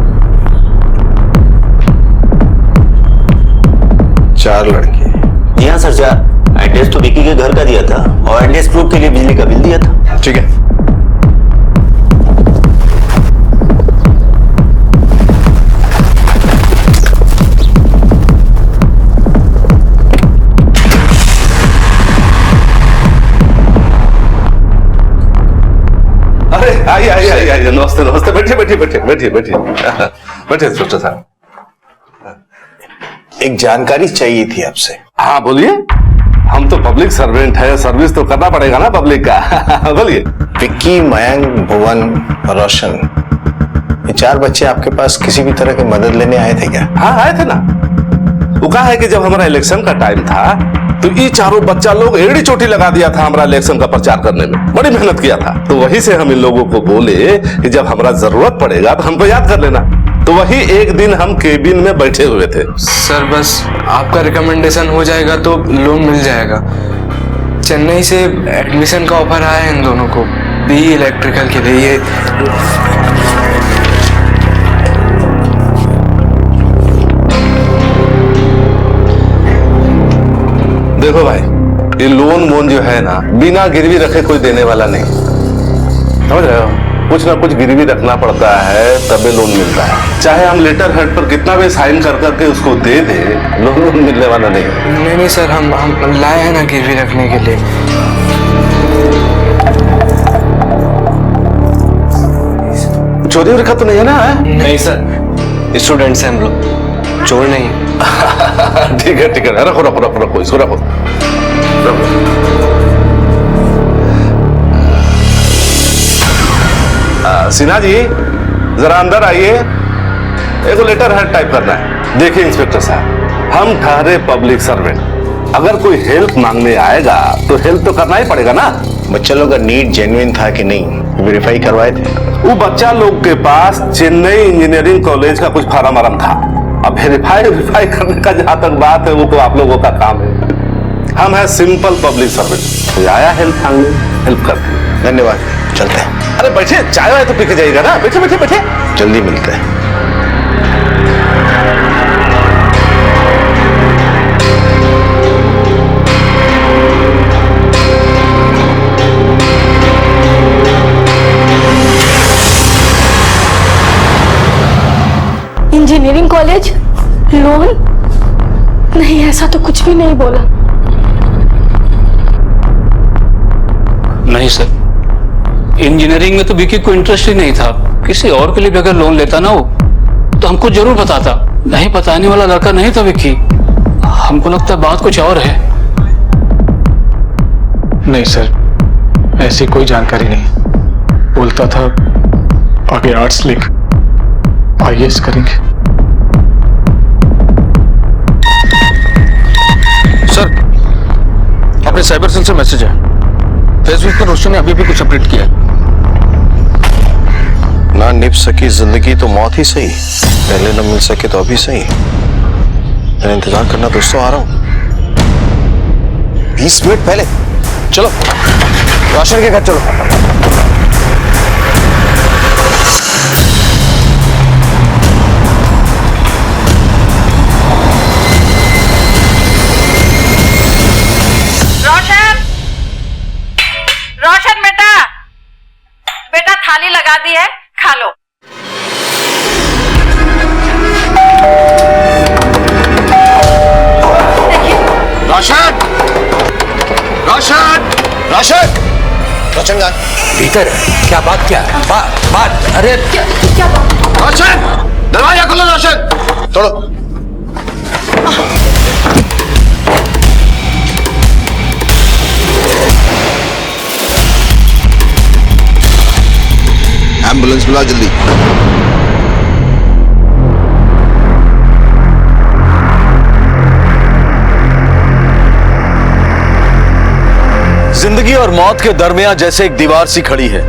4 लड़के? जी हाँ सर, 4। एड्रेस तो विक्की के घर का दिया था, और एड्रेस प्रूफ के लिए बिजली का बिल दिया था। ठीक है। आइए आइए आइए आइए, नमस्ते नमस्ते, बैठिए बैठिए बैठिए बैठिए बैठिए बैठिए इंस्पेक्टर साहब। एक जानकारी चाहिए थी आपसे। हाँ बोलिए, हम तो पब्लिक सर्वेंट है, सर्विस तो करना पड़ेगा ना पब्लिक का। बोलिए। विक्की, मयंक, भुवन और रोशन, ये 4 बच्चे आपके पास किसी भी तरह की मदद लेने आए थे क्या? हाँ आए थे ना। वो कहा है कि जब हमारा इलेक्शन का टाइम था तो ये चारों बच्चा लोग एड़ी चोटी लगा दिया था हमारा इलेक्शन का प्रचार करने में, बड़ी मेहनत किया था। तो वहीं से हम इन लोगों को बोले कि जब हमारा जरूरत पड़ेगा तो हमको याद कर लेना। तो वही एक दिन हम केबिन में बैठे हुए थे। सर बस आपका रिकमेंडेशन हो जाएगा तो लोन मिल जाएगा। चेन्नई से एडमिशन का ऑफर आया है इन दोनों को, बीई इलेक्ट्रिकल के लिए। देखो भाई, ये लोन वोन जो है ना, बिना गिरवी रखे कोई देने वाला नहीं, समझ रहे हो? कुछ ना कुछ गिरवी रखना पड़ता है तभी लोन मिलता है। चाहे हम लेटर हेड पर कितना भी साइन कर करके उसको दे दे, लोन मिलने वाला नहीं। नहीं सर, हम लाए हैं ना गिरवी रखने के लिए। चोरी वोरी का तो नहीं है ना? नहीं सर, स्टूडेंट्स हैं हम लोग, चोर नहीं है। ठीक है ठीक है, रखो रखो रखो रखो इसको, रखो रखो। सिन्हा जी जरा अंदर आइए, एक लेटर हेड टाइप करना है। देखिए इंस्पेक्टर साहब, हम ठहरे पब्लिक सर्वेंट, अगर कोई हेल्प मांगने आएगा तो हेल्प तो करना ही पड़ेगा ना। बच्चा लोग का नीड जेन्युइन था कि नहीं, वेरीफाई करवाए थे? वो बच्चा लोग के पास चेन्नई इंजीनियरिंग कॉलेज का कुछ फार्म वारम था। अब वेरीफाई करने का जहां तक बात है वो तो आप लोगों का काम है। हम है सिंपल पब्लिक सर्वेंट, कोई आया हेल्प मांगने, हेल्प करते हैं। धन्यवाद, चलते हैं। अरे बैठे, चाय वाय तो पी के जाइएगा ना, बैठे बैठे बैठे। जल्दी मिलते हैं। Engineering college loan? नहीं, ऐसा तो कुछ भी नहीं बोला। नहीं सर, इंजीनियरिंग में तो विकी को इंटरेस्ट ही नहीं था। किसी और के लिए भी अगर लोन लेता ना वो, तो हमको जरूर बताता। नहीं बताने वाला लड़का नहीं था विकी। हमको लगता है बात कुछ और है। नहीं सर, ऐसी कोई जानकारी नहीं। बोलता था आगे आर्ट्स लिख, IAS करेंगे। सर, अपने साइबर सेल से मैसेज है। फेसबुक पर रोशन ने अभी भी कुछ अपडेट किया है। ना निभ सकी जिंदगी तो मौत ही सही, पहले न मिल सके तो अभी सही। मैं इंतजार करना दोस्तों, आ रहा हूं 20 मिनट पहले। चलो रोशन के घर चलो। रोशन बेटा, बेटा थाली लगा दी है, खा लो। रोशन, रोशन, रोशन, रोशन का भीतर है। क्या बात, क्या है? बात अरे क्या बात? रोशन, दरवाजा खोलो। रोशन, तोड़ो। एम्बुलेंस बुला जल्दी। जिंदगी और मौत के दरमियान जैसे एक दीवार सी खड़ी है।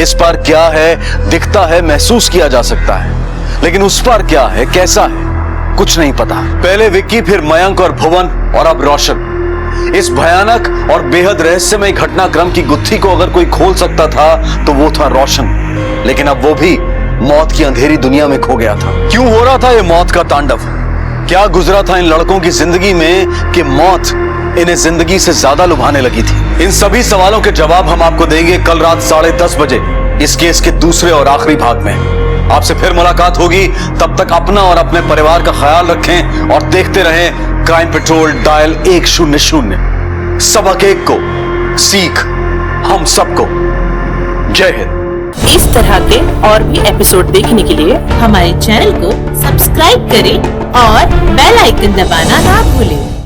इस पार क्या है दिखता है, महसूस किया जा सकता है, लेकिन उस पार क्या है, कैसा है, कुछ नहीं पता। पहले विक्की, फिर मयंक और भुवन और अब रोशन। इस भयानक और बेहद रहस्यमय घटनाक्रम की गुत्थी को अगर कोई खोल सकता था तो वो था रोशन, लेकिन अब वो भी मौत की अंधेरी दुनिया में खो गया था। क्यों हो रहा था ये मौत का तांडव? क्या गुजरा था इन लड़कों की जिंदगी में कि मौत इन्हें जिंदगी से ज्यादा लुभाने लगी थी? इन सभी सवालों के जवाब हम आपको देंगे कल रात 10:30 बजे इस केस के दूसरे और आखिरी भाग में। आपसे फिर मुलाकात होगी, तब तक अपना और अपने परिवार का ख्याल रखें और देखते रहें क्राइम पेट्रोल डायल 100। सबक एक को, सीख हम सबको। जय हिंद। इस तरह के और भी एपिसोड देखने के लिए हमारे चैनल को सब्सक्राइब करें और बेल आइकन दबाना ना भूलें।